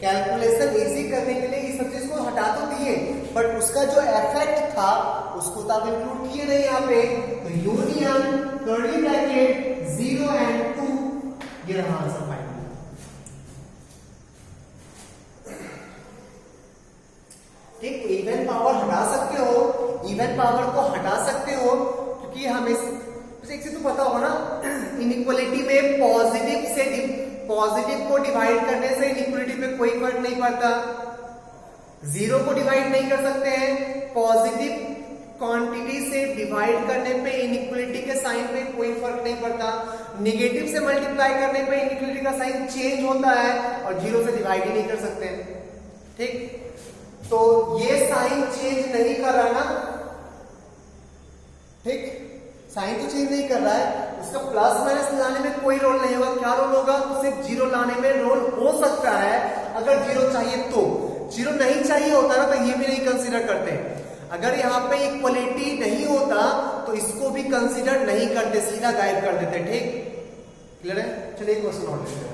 कैलकुलेशन इजी करने के लिए इस सब चीज को हटा तो दिए, बट उसका जो इफेक्ट था उसको तो आप इंक्लूड किए नहीं यहाँ पे। तो यूनियन कर्ली ब्रैकेट 0 एंड 2, ये रहा आंसर फाइनल। ठीक, इवन पावर हटा सकते हो, इवन पावर को हटा सकते हो क्योंकि हमें एक चीज तो पता होगा ना, इनइक्वालिटी में पॉजिटिव को डिवाइड करने से इनइक्वालिटी पे कोई फर्क नहीं पड़ता। जीरो को डिवाइड नहीं कर सकते हैं, पॉजिटिव क्वांटिटी से डिवाइड करने पे इनइक्वलिटी के साइन पे कोई फर्क नहीं पड़ता, नेगेटिव से मल्टीप्लाई करने पे इनइक्वलिटी का साइन चेंज होता है, और जीरो से डिवाइड ही नहीं कर सकते हैं। ठीक, तो ये साइन चेंज नहीं कर रहा ना, ठीक, साइन तो चेंज नहीं कर रहा है, उसका प्लस माइनस लाने में कोई रोल नहीं होगा। क्या रोल होगा? तो सिर्फ जीरो लाने में रोल हो सकता है, अगर जीरो चाहिए तो। जीरो नहीं चाहिए होता ना तो ये भी नहीं कंसीडर करते। अगर यहाँ पे इक्वलिटी नहीं होता तो इसको भी कंसीडर नहीं करते, सीधा गायब कर देते। ठीक, क्लियर है? चलिए क्वेश्चन और लेते हैं।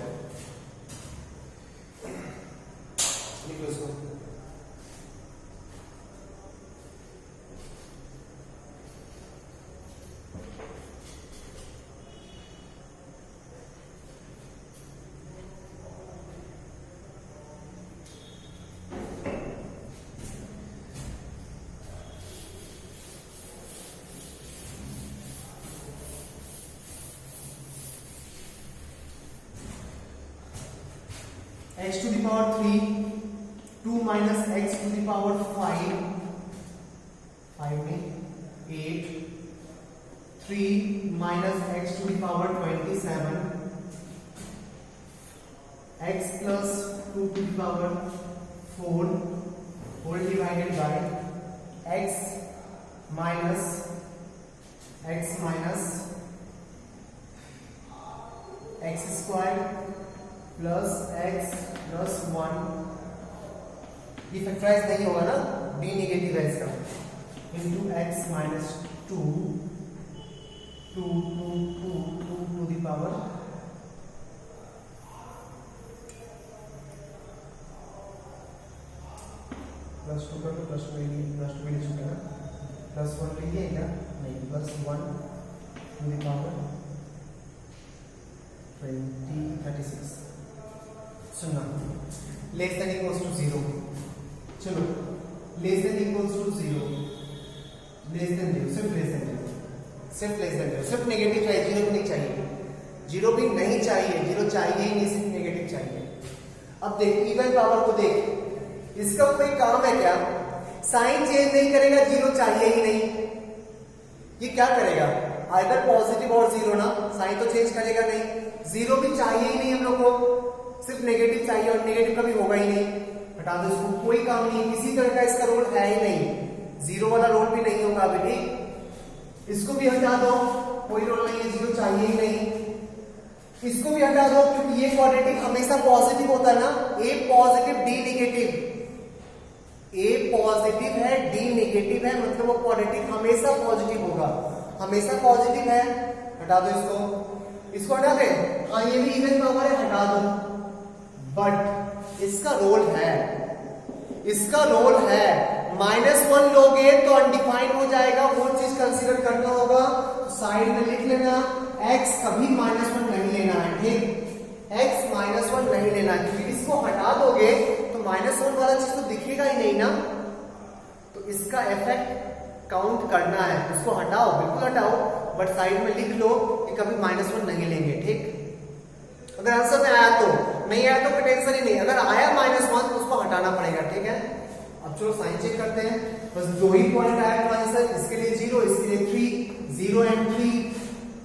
x to the power 3, 2 minus x to the power 5, 5 में 8, 3 minus x to the power 27, x plus 2 to the power 4 whole divided by x minus x square plus x plus 1, ये factorise नहीं होगा ना, b negative है इसका, into x minus 2 to the power plus 2 का तो plus 2 भी लिख सकते हैं, प्लस 1 तो ये है क्या? नहीं, प्लस 1 टू द पावर 36। सुनना, लेस देन इक्वल्स टू 0, चलो less than equals to 0, less than 0, सिर्फ लेस देन 0, सिर्फ लेस देन 0, सिर्फ नेगेटिव चाहिए, जीरो भी नहीं चाहिए, जीरो भी नहीं चाहिए, जीरो चाहिए ही नहीं, सिर्फ नेगेटिव चाहिए। अब देख इवन पावर को देख, इसका कोई काम है क्या? साइन चेंज नहीं करेगा, जीरो चाहिए ही नहीं, ये क्या करेगा? आइदर पॉजिटिव और जीरो ना, साइन तो चेंज करेगा नहीं, जीरो भी चाहिए ही नहीं हम लोग को, सिर्फ नेगेटिव चाहिए, और नेगेटिव कभी होगा ही नहीं, हटा दो इसको, कोई काम नहीं, किसी तरह का इसका रोल है ही नहीं, जीरो वाला रोल भी नहीं होगा अभी। ठीक, इसको भी हटा दो, कोई रोल नहीं है, जीरो चाहिए ही नहीं, इसको भी हटा दो क्योंकि ये क्वाड्रेटिक हमेशा पॉजिटिव होता है ना, ए पॉजिटिव डी नेगेटिव, ए पॉजिटिव है डी नेगेटिव है, मतलब वो क्वाड्रेटिक हमेशा पॉजिटिव होगा, हमेशा पॉजिटिव है, हटा दो इसको हटा दे। हाँ ये भी इवन पावर है, हटा दो, बट इसका रोल है, -1 लोगे तो अनडिफाइंड हो जाएगा, वो चीज कंसीडर करना होगा, तो साइड में लिख लेना, x कभी -1 नहीं लेना है। ठीक, x -1 नहीं लेना है, क्योंकि इसको हटा दोगे तो -1 वाला चीज तो दिखेगा ही नहीं ना, तो इसका इफेक्ट काउंट करना है, इसको हटाओ, बिल्कुल हटाओ, बट साइड में लिख लो कि कभी -1 नहीं लेंगे। ठीक, अगर आंसर में आया तो, नहीं आया तो कोई टेंशन ही नहीं, अगर आया -1 तो उसको हटाना पड़ेगा। ठीक है, अब चलो साइन चेक करते हैं, बस दो ही पॉइंट आया तो आंसर, इसके लिए 0, इसके लिए 3, 0 एंड 3।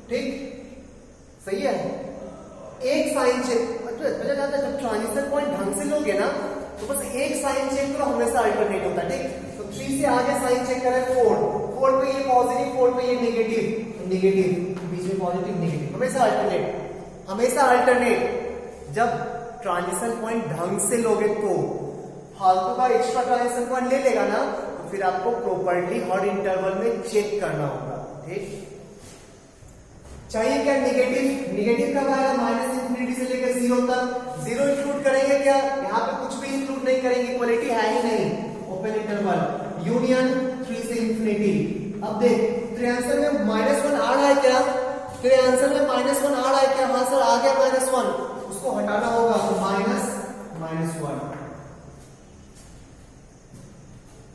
ठीक, सही है, एक साइन चेक, जब ट्रांजिशन पॉइंट ढंग से लोगे ना तो बस एक साइन चेक करो, हमेशा अल्टरनेट होता है। ठीक, तो 3 से आगे साइन चेक करें 4 पे ये पॉजिटिव, 4 पे ये नेगेटिव, बीच में पॉजिटिव नेगेटिव, हमेशा अल्टरनेट। जब ट्रांजिशन पॉइंट ढंग से लोगे तो, फालतू का एक्स्ट्रा ट्रांजिशन पॉइंट ले लेगा ना तो फिर आपको प्रॉपर्ली हर इंटरवल में चेक करना होगा। ठीक, चाहिए क्या? नेगेटिव कब आएगा? -∞ से लेकर 0 तक, 0 इंक्लूड करेंगे क्या? यहाँ पे कुछ भी इंक्लूड नहीं करेंगे, इक्वलिटी है ही नहीं, ओपन इंटरवल, यूनियन 3 से ∞। अब देख तेरे आंसर में -1 आ रहा है क्या? तेरे आंसर में -1 आ रहा है क्या? हाँ सर आ गया -1, उसको हटाना होगा, तो -1।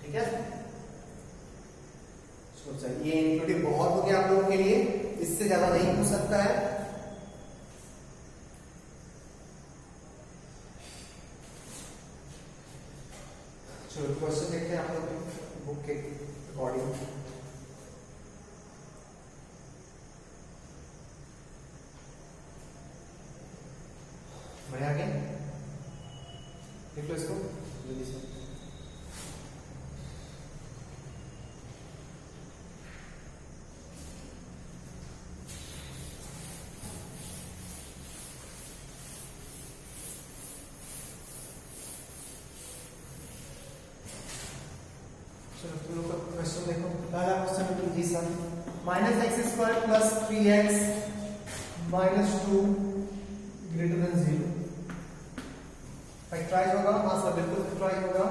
ठीक है, ये इंक्लूडिव बहुत हो गया आप लोगों के लिए, इससे ज्यादा नहीं हो सकता है। चलो क्वेश्चन देखते हैं आप लोग बुक के अकॉर्डिंग। बढ़िया आगे देख लो इसको जल्दी से। चलो तुम लोग का क्वेश्चन देखो। पहला question ji sir, minus x square plus 3x minus 2 greater than 0 factorise होगा। हाँ सर बिल्कुल फैक्टराइज होगा।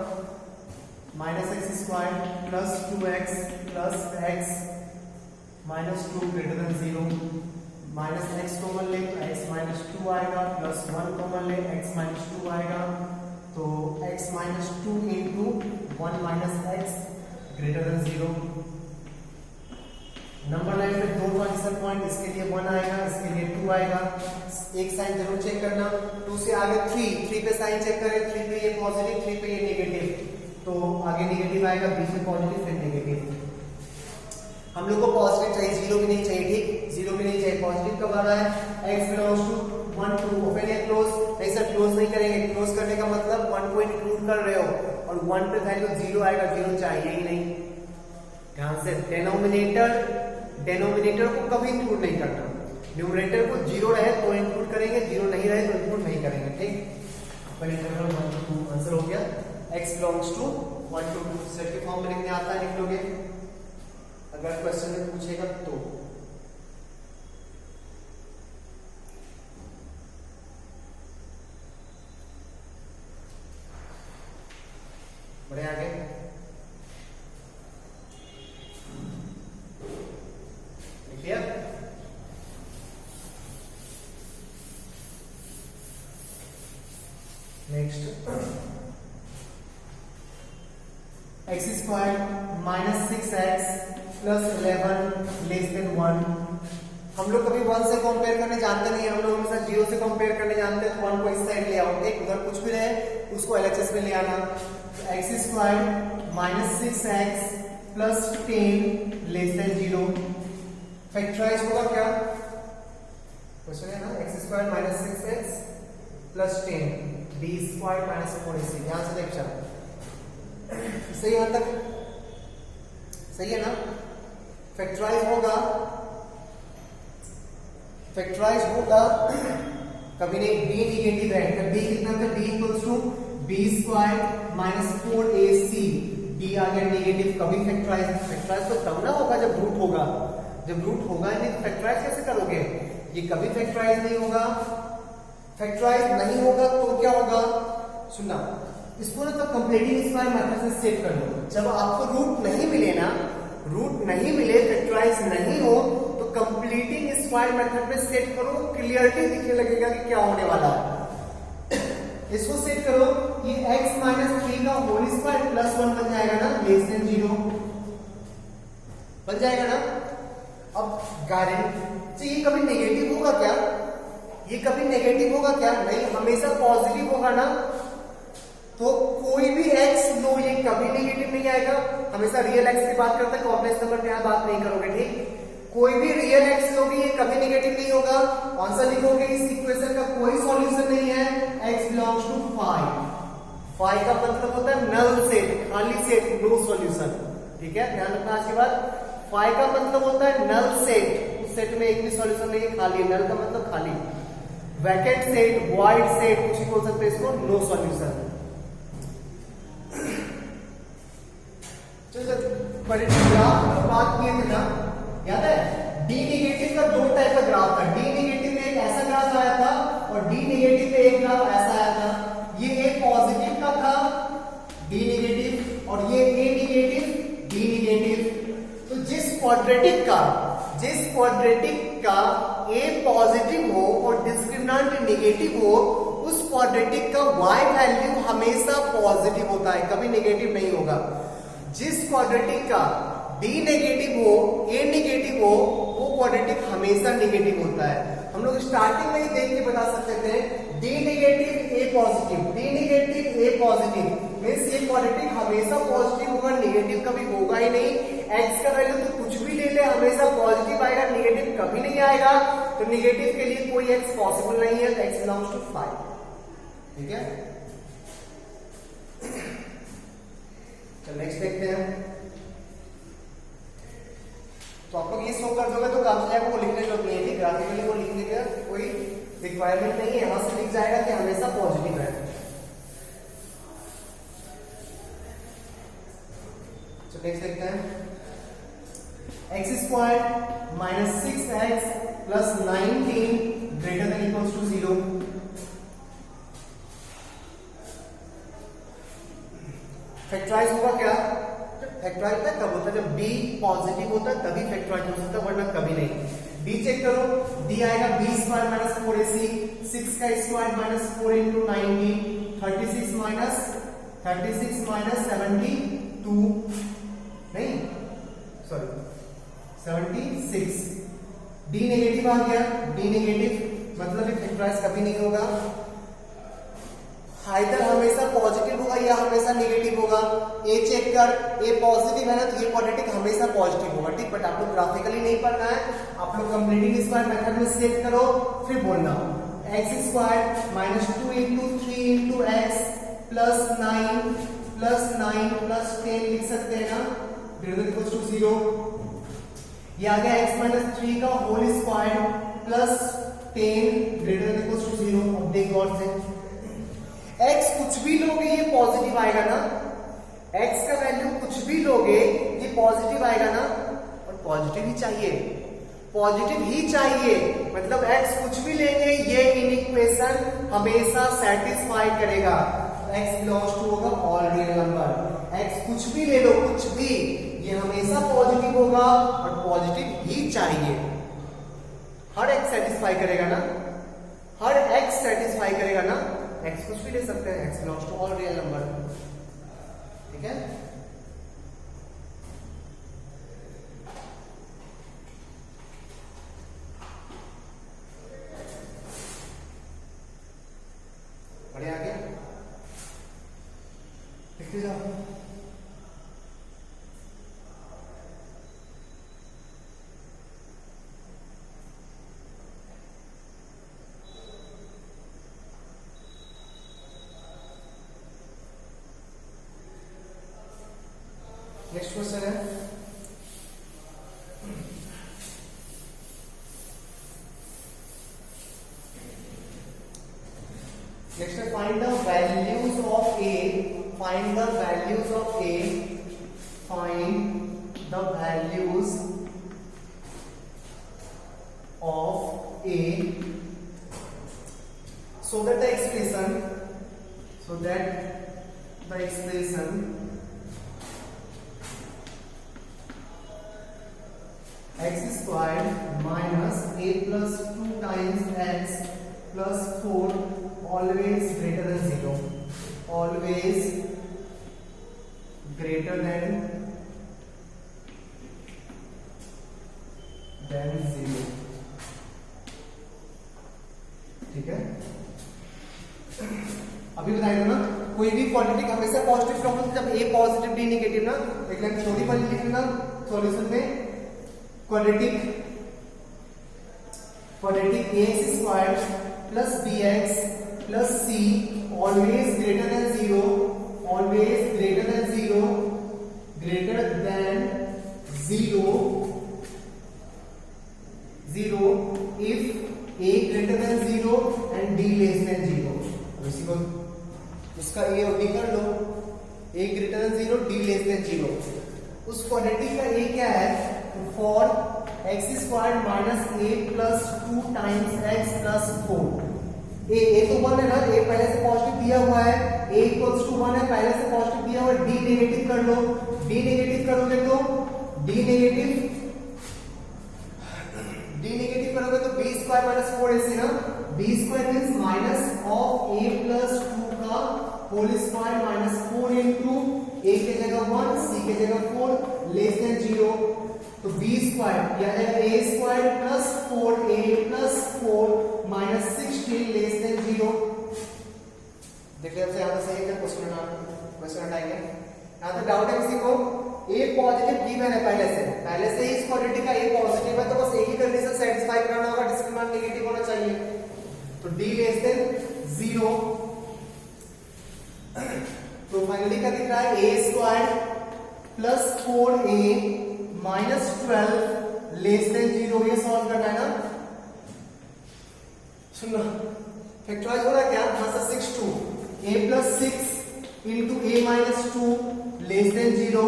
Minus x square plus 2x plus x minus 2 greater than 0, minus x common ले तो x माइनस 2 आएगा, प्लस 1 कॉमन ले x माइनस 2 आएगा, तो x minus 2 into 1 minus x greater than 0। Number line में दो ट्रांजिशन पॉइंट, इसके लिए 1 आएगा, इसके लिए 2 आएगा। एक साइन जरूर चेक करना। 2 से आगे 3 पे साइन चेक करें। 3 पे ये पॉजिटिव, 3 पे ये नेगेटिव, तो आगे नेगेटिव आएगा, बीच में पॉजिटिव फिर नेगेटिव। हम लोग को पॉजिटिव चाहिए, 0 भी नहीं चाहिए, ठीक 0 भी नहीं चाहिए। पॉजिटिव कब आ रहा है? x बिलोंग्स टू 1 2 ओपन या क्लोज? नहीं सर क्लोज नहीं करेंगे। क्लोज करने का मतलब 1 को इंक्लूड कर रहे हो और 1 पे वैल्यू 0 आएगा, 0 चाहिए ही नहीं। ध्यान से डेनोमिनेटर को कभी इंक्लूड नहीं करना। न्यूमरेटर को 0 रहे तो इंक्लूड करेंगे, 0 नहीं रहे तो इंक्लूड नहीं करेंगे, ठीक। अपन इंटरवल 1 to 2 आंसर हो गया। x belongs to 1 to 2 set के फॉर्म में लिखने आता है, लिख लोगे अगर क्वेश्चन में पूछेगा तो। बढ़े आगे लिखिए। Next x square minus 6x plus 11 less than 1। हम लोग कभी 1 से कंपेयर करने जानते नहीं है, हम लोग हमेशा 0 से कंपेयर करने जानते हैं। तो 1 को इस साइड ले आओ, एक उधर कुछ भी रहे उसको एलएचएस में ले आना। तो x square minus 6x plus 10 less than 0 factorise होगा क्या? क्वेश्चन है ना, x square minus 6x plus 10 b square minus 4ac। ध्यान से देख चलो, सही है तक? सही है ना? फैक्टराइज होगा कभी नहीं, b निगेटिव है तो b कितना था? b equals to b square minus 4ac। b आ गया नेगेटिव, कभी फैक्टराइज तो तब ना होगा जब रूट होगा। जब रूट होगा नहीं तो फैक्टराइज कैसे करोगे? ये कभी फैक्टराइज नहीं होगा। फैक्टराइज नहीं होगा तो क्या होगा? सुनना, इसको ना तो कंप्लीटिंग स्क्वायर मेथड से सेट कर लो। जब आपको रूट नहीं मिले ना, रूट नहीं मिले, फैक्टराइज नहीं हो, तो कंप्लीटिंग स्क्वायर मेथड में सेट करो, क्लियरली दिखने लगेगा कि क्या होने वाला है। इसको सेट करो, ये x माइनस 3 का होल स्क्वायर प्लस 1 बन जाएगा ना, लेस देन 0 बन जाएगा ना। अब गारंटी ये कभी नेगेटिव होगा क्या? ये कभी नेगेटिव होगा क्या? नहीं, हमेशा पॉजिटिव होगा ना। तो कोई भी x लो, ये कभी नेगेटिव नहीं आएगा। हमेशा रियल x की बात करते हैं, कॉम्प्लेक्स नंबर पे बात नहीं करोगे, ठीक। कोई भी रियल x लोगे ये कभी नेगेटिव नहीं होगा। आंसर लिखोगे, इस इक्वेशन का कोई सॉल्यूशन नहीं है। x बिलोंग्स टू 5 का मतलब होता है नल सेट, खाली सेट, नो सॉल्यूशन, ठीक है। ध्यान रखना आज के बाद। 5 का मतलब होता है नल सेट, उस सेट में एक भी सॉल्यूशन नहीं है, खाली। नल का मतलब खाली। वैकेंट सेट, वॉइड सेट, कुछ भी बोल सकते हैं इसको, नो सॉल्यूशन। बड़े ग्राफ की बात किए थे ना, याद है? डी नेगेटिव का 2 टाइप का ग्राफ था। डी नेगेटिव में एक ऐसा ग्राफ आया था और डी नेगेटिव में एक ग्राफ ऐसा आया था। ये ए पॉजिटिव का था, डी नेगेटिव, और ये ए नेगेटिव, डी नेगेटिव। तो जिस क्वाड्रेटिक का ए पॉजिटिव हो और डिस्क्रिमिनेंट नेगेटिव हो, उस क्वाड्रेटिक का y वैल्यू हमेशा पॉजिटिव होता है, कभी नेगेटिव नहीं होगा। जिस क्वाड्रेटिक का d नेगेटिव हो, a नेगेटिव हो, वो क्वाड्रेटिक हमेशा नेगेटिव होता है। हम लोग स्टार्टिंग में ही देख के बता सकते थे, d negative a positive, d negative a positive, means ये क्वाड्रेटिक हमेशा पॉजिटिव होगा, नेगेटिव कभी होगा ही नहीं। x का वैल्यू तो कुछ भी ले ले हमेशा पॉजिटिव आएगा, नेगेटिव कभी नहीं आएगा। तो नेगेटिव के लिए कोई x पॉसिबल नहीं है, तो x बिलोंग्स टू 5। ठीक है, चलो नेक्स्ट देखते हैं। तो आप लोग ये शो कर दोगे तो काम चलेगा, वो लिखने की जरूरत नहीं है, ग्राफिकली वो लिखने का कोई रिक्वायरमेंट नहीं है, यहां से लिख जाएगा कि हमेशा पॉजिटिव है। तो नेक्स्ट देखते हैं, x square minus 6x plus 19 greater than equals to 0। Factorise होगा क्या? फैक्टराइज होता है कब होता है? जब b पॉजिटिव होता है तभी फैक्टराइज हो सकता है, वरना कभी नहीं। d चेक करो, d आएगा b स्क्वायर माइनस 4ac, 6 का स्क्वायर माइनस 4 इंटू 90, 36 माइनस 72 नहीं सॉरी 76। d नेगेटिव आ गया, d नेगेटिव मतलब ये फैक्टराइज कभी नहीं होगा। आइदर हमेशा पॉजिटिव होगा या हमेशा नेगेटिव होगा। ए चेक कर, ए पॉजिटिव है ना तो ये क्वाड्रेटिक हमेशा पॉजिटिव होगा। ठीक, बट आप लोग ग्राफिकली नहीं पढ़ना है, आप लोग कंप्लीटिंग स्क्वायर मेथड में सेट करो फिर बोलना। X square minus 2 into 3 into x plus 9 plus 10 लिख सकते हैं ना, ग्रेटर देन इक्वल्स टू 0। ये आ गया x माइनस 3 का whole square plus 10 greater than equals to 0। अब देख गौर से, x कुछ भी लोगे ये पॉजिटिव आएगा ना, x का वैल्यू कुछ भी लोगे ये पॉजिटिव आएगा ना, और पॉजिटिव ही चाहिए, पॉजिटिव ही चाहिए। मतलब x कुछ भी लेंगे ये इन इक्वेशन हमेशा सेटिस्फाई करेगा। x बिलोंग्स टू होगा ऑल रियल नंबर। x कुछ भी ले लो, कुछ भी, ये हमेशा पॉजिटिव होगा और पॉजिटिव ही चाहिए। हर x सेटिस्फाई करेगा ना, हर x सेटिस्फाई करेगा ना, x कुछ भी ले सकते हैं, x belongs to all real number. ठीक है, बढ़िया आ गया, लिखते जाओ। नेक्स्ट क्वेश्चन है, नेक्स्ट है find the values of a, find the values of a, find the values of a so that the expression x squared minus a plus 2 times x plus 4 always greater than 0, always greater than 0। ठीक है, अभी बताया था ना, कोई भी quadratic हमेशा positive का मतलब जब a पॉजिटिव b नेगेटिव ना, एक लाइन छोटी वाली लिख लेना सॉल्यूशन में। Quadratic ax square plus bx plus c always greater than 0, always greater than 0, greater than 0 if a greater than 0 and d less than 0। अब इसी को उसका a और d कर लो, a greater than 0 d less than 0। उस quadratic का a क्या है? For x square minus A plus 2 times x plus 4। ए तो 1 है ना, ए पहले से पॉजिटिव दिया हुआ है, a इक्वल्स टू 1 है, पहले से पॉजिटिव दिया हुआ है। d नेगेटिव कर लो, d नेगेटिव करोगे तो d नेगेटिव करोगे तो b स्क्वायर माइनस 4ac ना, b square means minus of a plus 2 का whole square minus 4 into a के जगह 1 c के जगह 4 लेस देन 0। तो b स्क्वायर या a square plus 4a plus 4 minus 16 less than 0। देखिए अब से यहां से सही है क्वेश्चन क्वेश्चन हटाएंगे। यहाँ तक डाउट है किसी को? ए पॉजिटिव गिवन है पहले से ही इस क्वाड्रेटिक का ए पॉजिटिव है, तो बस एक ही कंडीशन सेटिस्फाई कराना होगा, डिस्क्रिमिनेंट नेगेटिव होना चाहिए। तो d लेस देन 0। तो फाइनली क्या दिख रहा है? a square plus 4a minus 12 less than 0। ये सॉल्व करना है ना? सुनना, फैक्टराइज हो रहा है क्या? यहाँ से 6 2 a plus 6 into a minus 2 less than 0।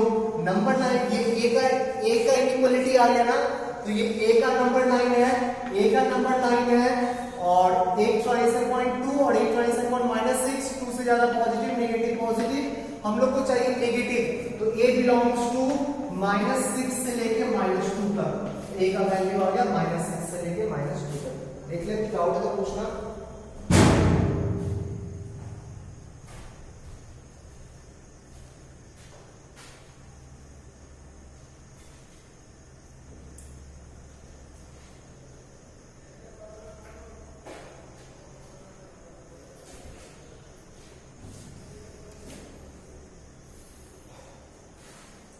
Number 9, ये a का इनइक्वालिटी आ गया ना, तो ये a का नंबर 9 है, a का नंबर 9 है, और एक ट्रांजिशन पॉइंट 2 और एक ट्रांजिशन पॉइंट -6, 2 से ज्यादा पॉजिटिव नेगेटिव पॉजिटिव, हम लोग को चाहिए नेगेटिव, तो a बिलोंग्स टू -6 से लेके -2 तक। a का वैल्यू आ गया -6 से लेके -2 तक। देख ले, डाउट है तो पूछना।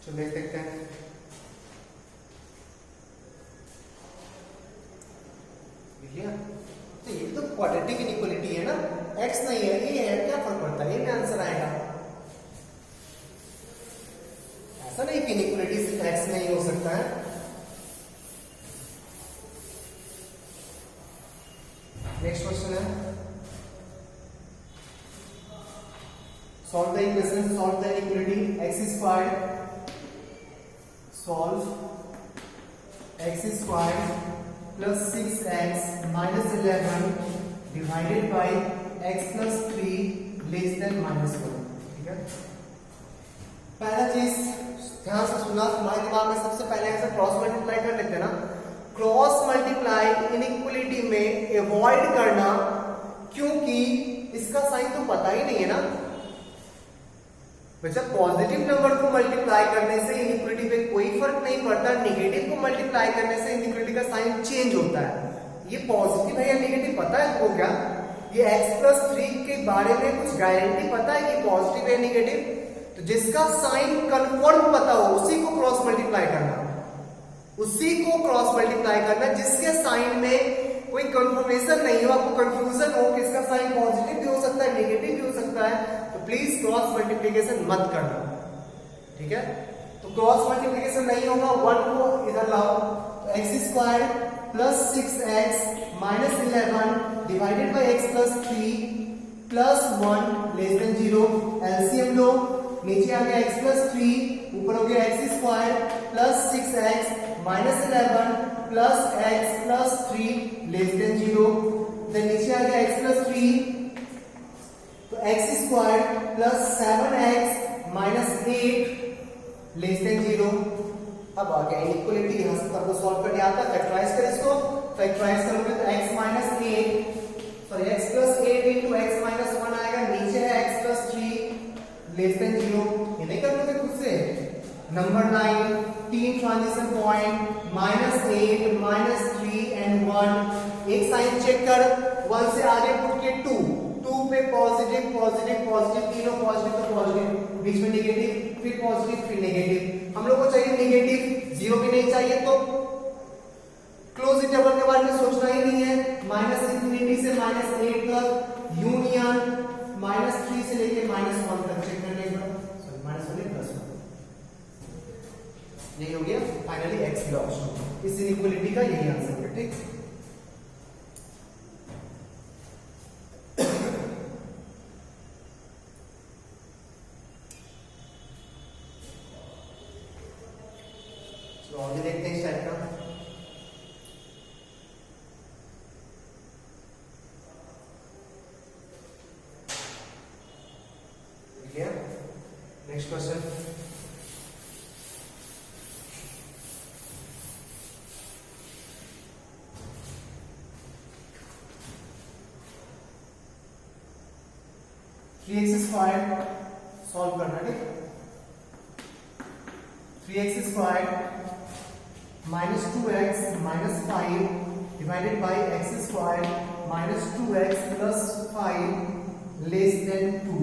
चलो देख सकते हैं। तो ये तो क्वाड्रेटिक इनइक्वालिटी है ना, x नहीं है, ये है, क्या फर्क पड़ता है? ये में आंसर आएगा। ऐसा नहीं कि इनइक्वालिटी सिर्फ x नहीं हो सकता है। नेक्स्ट क्वेश्चन है, solve the equation, solve the inequality. x squared solve x squared plus 6x minus 11 divided by x plus 3 less than -1। ठीक है, पहला चीज ध्यान से सुनना, तुम्हारे दिमाग में सबसे पहले ऐसे क्रॉस मल्टीप्लाई कर लेते हैं ना। क्रॉस मल्टीप्लाई इनइक्वालिटी में अवॉइड करना, क्योंकि इसका साइन तो पता ही नहीं है ना। जब पॉजिटिव नंबर को मल्टीप्लाई करने से इनइक्वालिटी पे कोई फर्क नहीं पड़ता, नेगेटिव को मल्टीप्लाई करने से इनइक्वालिटी का साइन चेंज होता है। ये पॉजिटिव है या नेगेटिव पता है तुमको क्या? ये x प्लस 3 के बारे में कुछ गारंटी पता है कि पॉजिटिव है नेगेटिव? तो जिसका साइन कंफर्म पता हो उसी को क्रॉस मल्टीप्लाई करना, उसी को क्रॉस मल्टीप्लाई करना। जिसके साइन में कोई कंफर्मेशन नहीं हो, आपको कंफ्यूजन हो कि इसका साइन पॉजिटिव भी हो सकता है, नेगेटिव भी हो सकता है, तो प्लीज क्रॉस मल्टीप्लिकेशन मत करना। ठीक है, तो क्रॉस मल्टीप्लिकेशन नहीं होगा, 1 को इधर लाओ, तो x square plus 6x minus 11 divided by x plus 3 plus 1 less than 0। LCM लो, नीचे आ गया x प्लस 3, ऊपर हो गया x square plus 6x minus 11 plus x plus 3 less than 0। Then नीचे आ गया x प्लस 3, तो x square plus 7x minus 8 less than 0। अब आ गया इनइक्वालिटी, यहां से सबको सॉल्व करने आता है। फैक्टराइज कर इसको, फैक्टराइज करोगे तो x minus 8 sorry x plus 8 into x minus 1 आएगा, नीचे है x प्लस 3 लेस देन 0। ये नहीं कर लोगे खुद से? Number 9, 3 transition point -8 -3 and 1। एक साइन चेक कर, 1 से आगे पुट के 2 पे पॉजिटिव पॉजिटिव पॉजिटिव, तीनों पॉजिटिव तो पॉजिटिव, बीच में नेगेटिव, फिर पॉजिटिव फिर नेगेटिव। हम लोग को चाहिए नेगेटिव, 0 भी नहीं चाहिए, तो क्लोज इंटरवल के बारे में सोचना ही नहीं है। -∞ से -8 तक यूनियन, -3 से लेके -1 तक चेक करने का, सॉरी -1 +1, यही हो गया फाइनली x बिलोंग्स टू। इस इनइक्वालिटी का यही आंसर है। ठीक, आगे देखते हैं इस टाइप का। Next question, three x square solve करना। ठीक, 3x square minus 2x minus 5 divided by x square minus 2x plus 5 less than 2।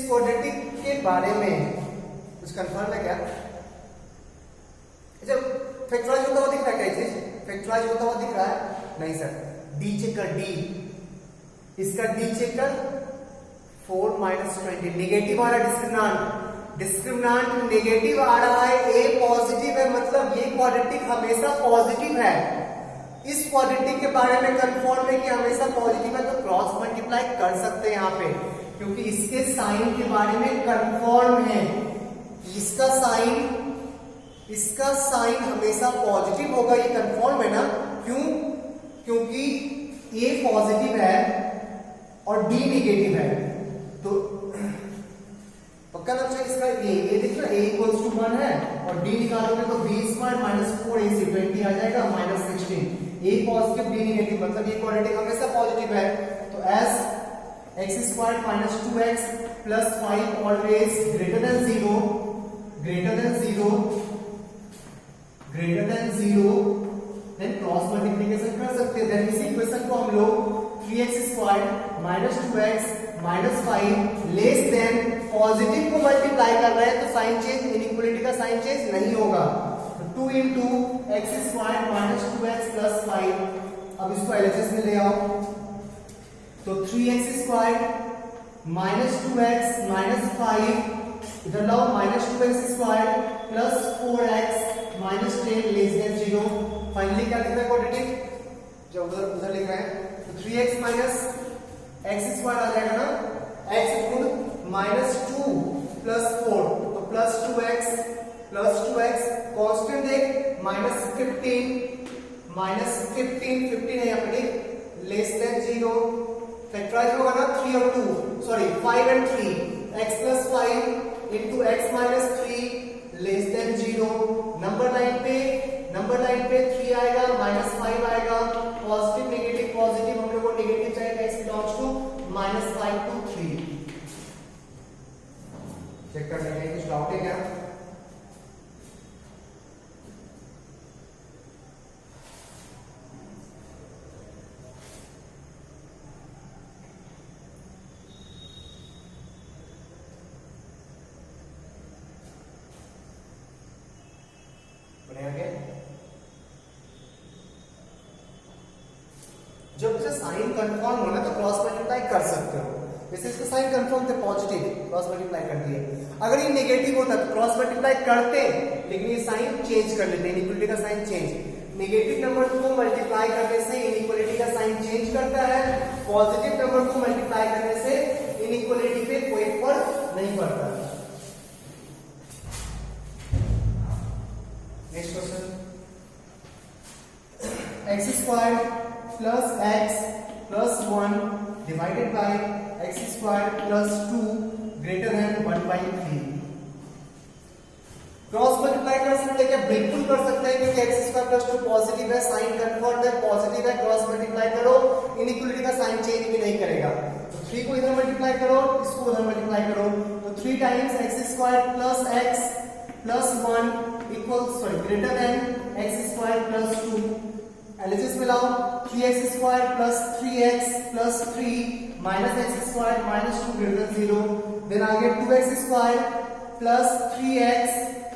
Quadratic के बारे में कुछ कंफर्म है क्या? जब फैक्टराइज होता हुआ दिख रहा है क्या चीज? फैक्टराइज होता हुआ दिख रहा है? नहीं सर, डी चेक कर, डी, इसका डी चेक कर, 4 माइनस 20 नेगेटिव आ रहा है, डिस्क्रिमिनांट, डिस्क्रिमिनांट नेगेटिव आ रहा है, ए पॉजिटिव है, मतलब ये क्वाड्रेटिक हमेशा पॉजिटिव है। इस क्वाड्रेटिक के बारे में कंफर्म है कि हमेशा पॉजिटिव है, तो क्रॉस मल्टीप्लाई कर सकते हैं यहाँ पे, क्योंकि इसके साइन के बारे में कंफर्म है। इसका साइन हमेशा पॉजिटिव होगा, ये कंफर्म है ना? क्यों? क्योंकि ए पॉजिटिव है और डी नेगेटिव है, तो पक्का ना चाहिए इसका ए दिख रहा है, ए इक्वल्स टू 1 है और डी निकालोगे तो बी स्क्वायर माइनस 4ac 20 आ जाएगा, minus 16, a positive d negative, मतलब ये क्वाड्रेटिक हमेशा पॉजिटिव है। तो as x square minus 2x plus 5 always greater than 0, greater than 0, greater than 0, then cross multiplication कर सकते हैं। देन इसी इक्वेशन को हम लोग 3x square minus 2x minus 5 less than positive को मल्टीप्लाई कर रहे हैं, तो साइन चेंज, इनइक्वालिटी का साइन चेंज नहीं होगा। तो 2 into x square minus 2x plus 5, अब इसको एलएचएस में ले आओ, तो 3x square minus 2x minus 5 इधर लाओ, minus 2x square plus 4x minus 10 less than 0। Finally क्या लिख रहा है क्वाड्रेटिक, जो उधर लिख रहे हैं, तो 3x माइनस एक्स स्क्वायर आ जाएगा ना, x गुण माइनस 2 प्लस 4, तो प्लस 2x कांस्टेंट देख, माइनस 15 है यहाँ पे, लेस देन 0, फैक्टराइज होगा ना 3 और 2, sorry 5 and 3, x plus 5 into x minus 3 less than 0। Number line पे 3 आएगा, माइनस 5 आएगा, पॉजिटिव नेगेटिव पॉजिटिव, हम लोग को नेगेटिव चाहिए, x belongs to minus 5 to 3। Check कर लेंगे, कुछ डाउट है क्या? जब से साइन कंफर्म होना तो क्रॉस मल्टीप्लाई कर सकते हो, जैसे इसका साइन कंफर्म थे पॉजिटिव, क्रॉस मल्टीप्लाई कर दिए। अगर ये नेगेटिव होता तो क्रॉस मल्टीप्लाई करते, लेकिन ये साइन चेंज कर लेते, इनइक्वालिटी का साइन चेंज। नेगेटिव नंबर को मल्टीप्लाई करने से इनइक्वालिटी का साइन चेंज करता है, पॉजिटिव नंबर को मल्टीप्लाई करने से इनइक्वालिटी पे कोई फर्क नहीं पड़ता। Next question, x square plus x plus 1 divided by x square plus 2 greater then 1/3। Cross multiply कर सकते हैं क्या? बिल्कुल कर सकते हैं, क्योंकि एक्स स्क्वायर प्लस 2 पॉजिटिव है, साइन कन्फर्म है, पॉजिटिव है, क्रॉस मल्टीप्लाई करो, इनइक्वालिटी का साइन चेंज भी नहीं करेगा। तो 3 को इधर मल्टीप्लाई करो, इसको उधर मल्टीप्लाई करो, तो 3 times x square plus x plus 1 equals greater than x square plus 2। LHS में लाओ, 3x square plus 3x plus 3 minus x square minus 2 greater than 0। Then आगे 2x square plus 3x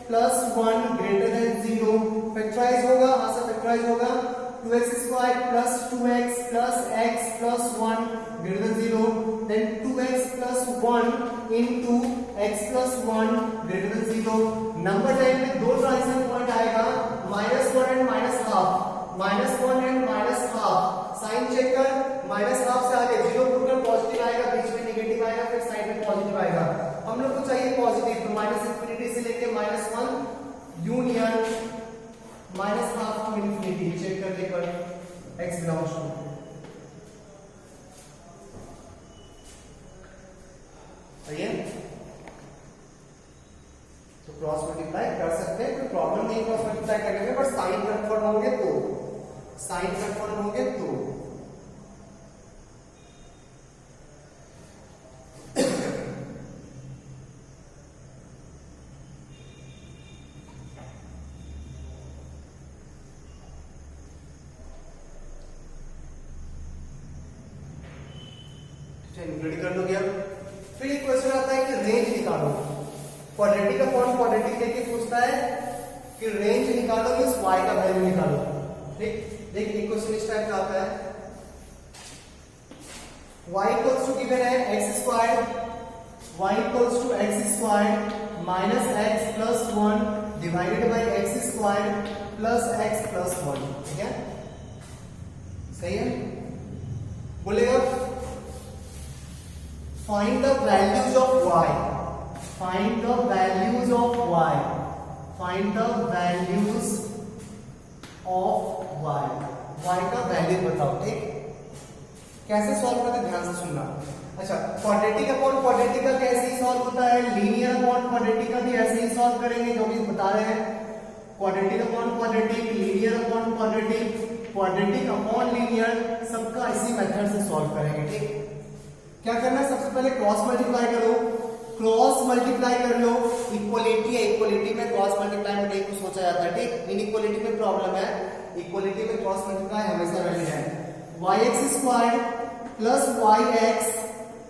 plus 1 greater than 0। Factorise होगा, हाँ से factorise होगा, 2x square plus 2x plus x plus 1 greater than 0। Then 2x plus 1 into x plus 1 greater than 0। Number line में दो transition point आएगा, -1 and -1/2, -1 and -1/2। Sign check कर, -1/2 से आगे 0 पुटकर पॉजिटिव आएगा, बीच में नेगेटिव आएगा, फिर साइड में पॉजिटिव आएगा। हम लोग को चाहिए पॉजिटिव, तो -∞ से लेके -1 यूनियन -1/2 टू इन्फिनिटी। चेक करने पर x बिलोंग्स टू, सही है, तो क्रॉस मल्टीप्लाई कर सकते हैं, कोई प्रॉब्लम नहीं क्रॉस मल्टीप्लाई करने में, बट साइन कन्फर्म होंगे तो, साइन कन्फर्म होंगे तो। इंक्लूड कर लो क्या? फिर एक क्वेश्चन आता है कि निकालो, क्वाड्रेटिक अपॉन क्वाड्रेटिक लेके पूछता है कि रेंज निकालो मींस y का वैल्यू निकालो। ठीक, देखिए क्वेश्चन इस टाइप का आता है, y इक्वल्स टू गिवन है x square, y equals to x square minus x plus 1 divided by x square plus x plus 1। ठीक है, सही है। बोलेगा find the values of y, find the values of y, find the values of y, y का value बताओ। ठीक, कैसे solve करते ध्यान से सुनना। अच्छा, क्वाड्रेटिक अपॉन क्वाड्रेटिक का कैसे ही सॉल्व होता है, लीनियर अपॉन क्वाड्रेटिक का भी ऐसे ही सॉल्व करेंगे जो भी बता रहे हैं। Quadratic upon quadratic, linear upon quadratic, quadratic upon linear, सबका इसी मेथड से सॉल्व करेंगे। ठीक, क्या करना है, सबसे पहले क्रॉस मल्टीप्लाई करो, क्रॉस मल्टीप्लाई कर लो। इक्वलिटी है, इक्वलिटी में क्रॉस मल्टीप्लाई में नहीं कुछ सोचा जाता है। ठीक, इनइक्वलिटी में प्रॉब्लम है, इक्वलिटी में क्रॉस मल्टीप्लाई हमेशा वैलिड है। yx square plus yx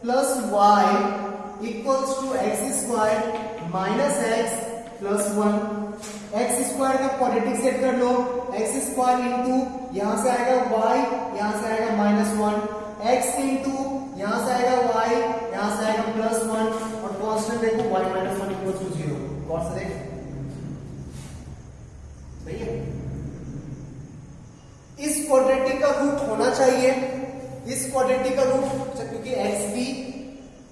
plus y equals to x square minus x plus 1। x square का क्वाड्रेटिक सेट कर लो, x स्क्वायर इंटू यहां से आएगा y, यहां से आएगा माइनस 1, x इंटू यहां से आएगा y, यहां से आएगा प्लस 1, और कांस्टेंट देखो y माइनस 1 इक्वल्स टू 0। गौर से देख, सही है। इस क्वाड्रेटिक का रूट होना चाहिए, इस क्वाड्रेटिक का रूट, क्योंकि x भी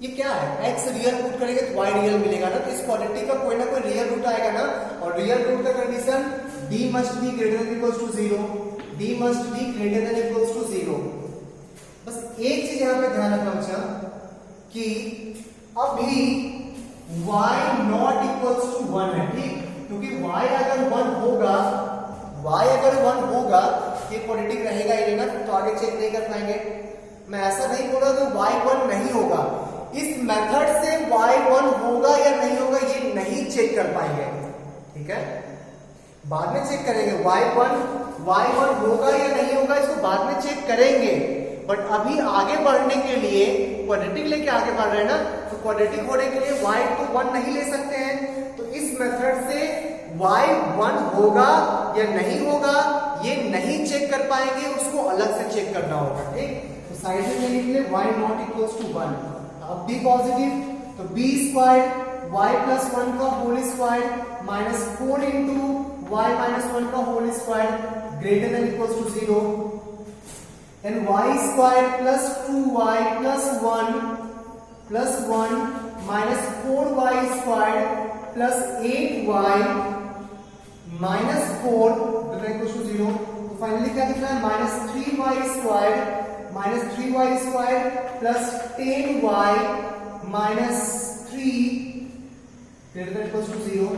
ये क्या है, x रियल रूट करेंगे तो y रियल मिलेगा ना, तो इस क्वाड्रेटिक का कोई ना कोई रियल रूट आएगा ना, और रियल रूट का condition d must be greater than equals to 0, d must be greater than equals to 0। बस एक चीज यहां पे ध्यान रखना बच्चा कि अभी y नॉट इक्वल्स टू 1 है। ठीक, क्योंकि y अगर 1 होगा, y अगर 1 होगा ये क्वाड्रेटिक रहेगा ही नहीं ना, तो आगे चेक नहीं कर पाएंगे। मैं ऐसा नहीं बोल रहा कि y 1 नहीं होगा, इस मेथड से y 1 होगा या नहीं होगा ये नहीं चेक कर पाएंगे। ठीक है, बाद में चेक करेंगे y 1 होगा या नहीं होगा, इसको बाद में चेक करेंगे। बट अभी आगे बढ़ने के लिए क्वाड्रेटिक लेके आगे बढ़ रहे हैं ना, तो क्वाड्रेटिक होने के लिए y को 1 नहीं ले सकते हैं, तो इस मेथड से y 1 होगा या नहीं होगा ये नहीं चेक कर पाएंगे, उसको अलग से चेक करना होगा। ठीक, तो साइड में लेने के लिए y नॉट इक्वल्स टू 1, अब भी पॉजिटिव, तो b स्क्वायर y प्लस 1 का whole square minus 4 into y minus 1 का whole square greater than equals to 0, and y square plus 2y plus 1 minus 4y square plus 8y minus 4 greater equals to 0। तो finally क्या दिख रहा है, minus 3y square plus 10y minus 3 greater than equals to 0।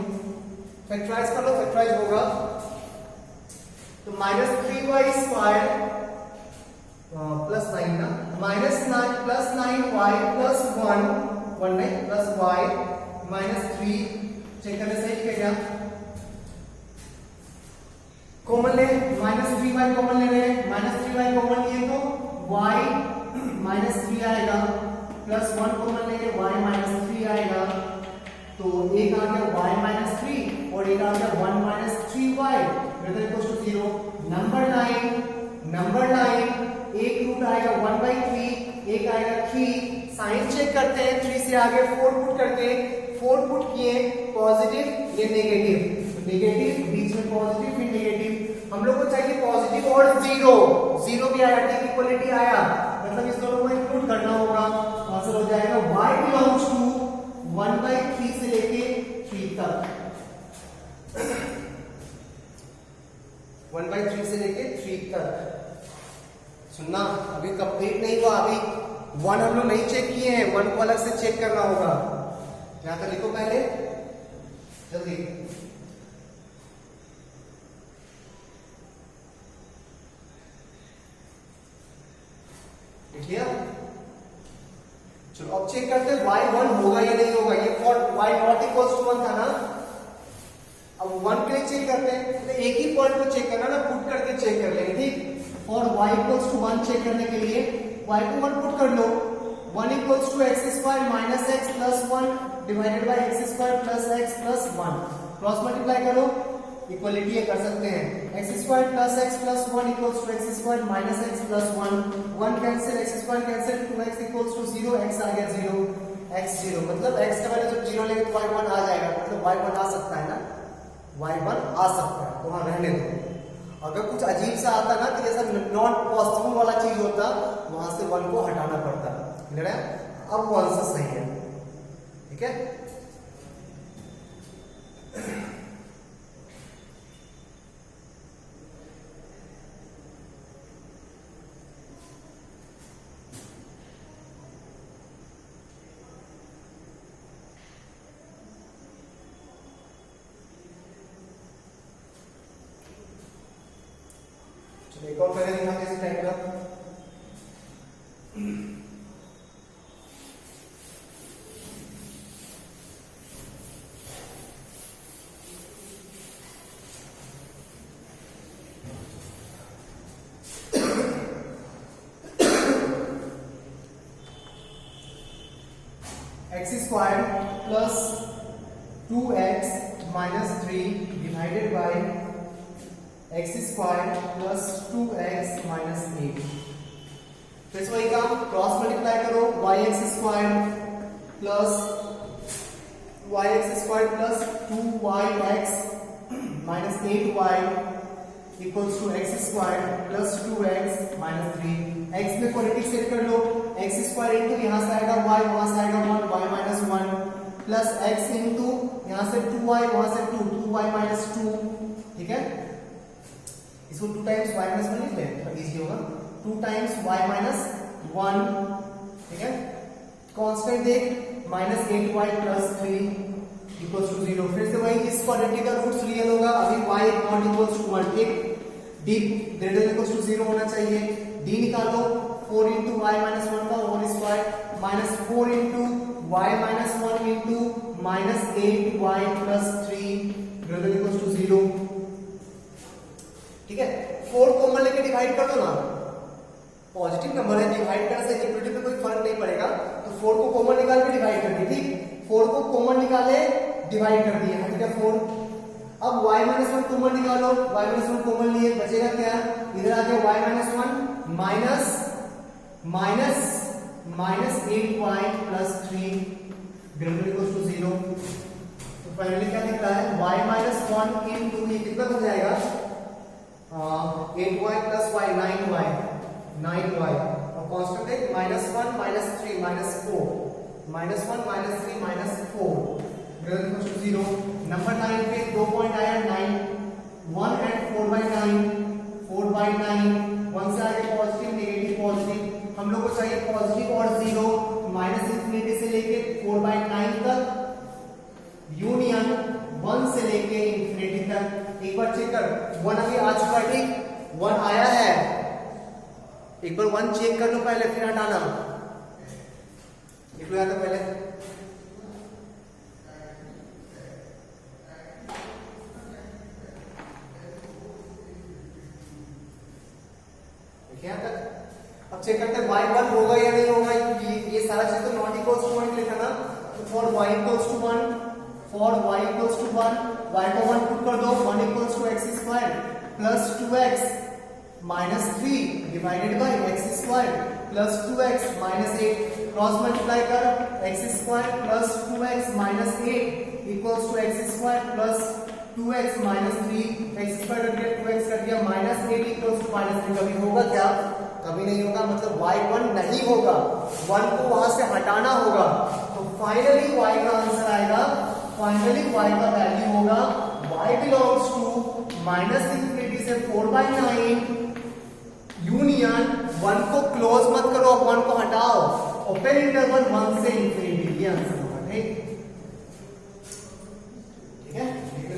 Factorise कर लो, factorise होगा तो minus 3y square plus 9 ना, माइनस 9 प्लस 9y प्लस 1 नहीं प्लस y माइनस 3। चेक करने सही किया क्या, कॉमन ले, माइनस 3y कॉमन ले रहे हैं, माइनस 3y कॉमन लिए तो y माइनस 3 आएगा, प्लस 1 कॉमन लेके y माइनस 3 आएगा, तो एक आ गया y माइनस 3 और एक आ गया 1 minus 3y greater equal to 0। Number 9 एक रूट आएगा 1/3, एक आएगा 3, साइन चेक करते हैं, 3 से आगे 4 पुट करते हैं, 4 पुट किए, पॉजिटिव ये नेगेटिव, नेगेटिव बीच में पॉजिटिव फिर नेगेटिव, हम लोग को चाहिए पॉजिटिव और 0 भी आया, ठीक इक्वलिटी आया, मतलब इस दोनों को इंक्लूड करना होगा, आंसर हो जाएगा y बिलोंग्स टू 1/3 से लेके 3 तक, 1/3 से लेके 3 तक। सुनना, अभी कंप्लीट नहीं हुआ, अभी 1 हम लोग नहीं चेक किए हैं, 1 को अलग से चेक करना होगा। यहां तक लिखो पहले जल्दी, लिख लिया। चलो अब चेक करते हैं y 1 होगा या नहीं होगा, ये for y not equals to 1 था ना, अब 1 के लिए चेक करते हैं, तो एक ही पॉइंट को चेक करना ना, पुट करके चेक कर लेंगे। ठीक, और y इक्वल्स टू 1 चेक करने के लिए y को 1 पुट कर लो, 1 equals to x square minus x plus 1 divided by x square plus x plus 1, cross multiply करो, इक्वलिटी ये कर सकते हैं, x square plus x plus 1 equals to x square minus x plus 1 cancel, x square cancel, 2x equals to 0, x आ गया 0, x 0, मतलब x का value जब 0 लेंगे तो y1 आ जाएगा, मतलब y1 आ सकता है ना, y1 आ सकता है, तो हाँ रहने दो। अगर कुछ अजीब सा आता ना कि जैसा नॉट पॉसिबल वाला चीज होता, वहां से 1 को हटाना पड़ता, क्लियर है? अब वो आंसर सही है, ठीक है? एक और पहले दिखा कैसे टाइप का x square plus 2x minus 3 divided by x square plus 2x minus 8, फिर से वही काम, क्रॉस मल्टीप्लाई करो, yx square plus 2yx minus 8y equals to x square plus 2x minus 3, x में क्वालिटी सेट कर लो, x square into यहाँ से आएगा y, वहां से आएगा 1, y minus 1 plus x into यहाँ से 2y, वहां से 2, 2y माइनस 2, ठीक है? इसको 2 टाइम्स y माइनस 1 लिख ले तो इजी होगा, 2 टाइम्स y माइनस 1, ठीक है? कांस्टेंट देख, minus 8y plus 3 equals to 0, फिर से वही, इस क्वाड्रेटिक का रूट्स रियल होगा, अभी y नॉट इक्वल्स टू 1, एक d greater than equals to 0 होना चाहिए, d निकालो, 4 इंटू y माइनस 1 का whole square minus 4 into y minus 1 into minus 8y plus 3 greater than equals to 0, ठीक है? 4 कॉमन लेके डिवाइड कर दो ना, पॉजिटिव नंबर है, डिवाइड करने से इक्वलिटी पे कोई फर्क नहीं पड़ेगा, तो 4 को कॉमन निकाल के डिवाइड कर दिए, ठीक? 4 को कॉमन निकाले, डिवाइड कर दिए, ठीक है? 4, अब y माइनस 1 कॉमन निकालो, y माइनस 1 कॉमन लिए, बचेगा क्या? इधर आ गया y minus 1 minus 8y plus 3 greater equals to 0, तो फाइनली क्या दिख रहा है? y माइनस 1 इंटू ये कितना हो जाएगा? 8y प्लस y 9y और कांस्टेंट है -1 -3 -4, -1 -3 -4 ग्रेटर देन 0, नंबर 9 पे 2 पॉइंट आया, 9 1 एंड 4/9 1 से आगे पॉजिटिव नेगेटिव पॉजिटिव, हम लोग को चाहिए पॉजिटिव और 0, माइनस इंफिनिटी से लेके 4/9 तक यूनियन 1 से लेके इंफिनिटी तक। एक बार चेक कर, 1 अभी आ चुका है, ठीक? 1 आया है, एक बार 1 चेक कर लो पहले, फिर हटाना, लिख लो यहाँ तो पहले, यहाँ तक। अब चेक करते हैं y1 होगा या नहीं होगा, ये सारा चीज तो नॉट इक्वल्स टू 1 लिखा ना, तो for y equals to 1, for y equals to 1, y को 1 पुट कर दो, 1 equals to x square plus 2x minus 3 divided by x square plus 2x minus 8, cross multiply कर, x square plus 2x minus 8 equals to x square plus 2x minus 3, x square cut गया, 2x cut गया, minus 8 equals to minus 3, कभी होगा क्या? कभी नहीं होगा, मतलब y1 नहीं होगा, 1 को वहां से हटाना होगा, तो फाइनली y का आंसर आएगा, फाइनली y का वैल्यू होगा y belongs to minus infinity से 4/9 यूनियन 1 को क्लोज मत करो, 1 को हटाओ, ओपन इंटरवल 1 से इंफिनिटी, ये आंसर होगा, ठीक? ठीक है, से ठीक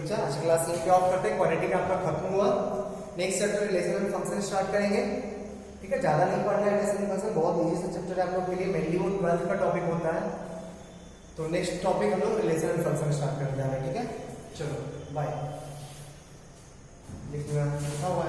है। आज क्लास यहीं पे ऑफ करते हैं, क्वाड्रेटिक आपका खत्म हुआ, next chapter relation and function start करेंगे। ठीक है, ज्यादा नहीं पढ़ना है डेसिमल फंक्शन, बहुत इजी सा चैप्टर है आप लोग के लिए, मेनली वो 12th का टॉपिक होता है। तो नेक्स्ट टॉपिक हम लोग रिलेशन एंड फंक्शन स्टार्ट करने जा रहे हैं, ठीक है। चलो बाय। लिखना लिखा हुआ है।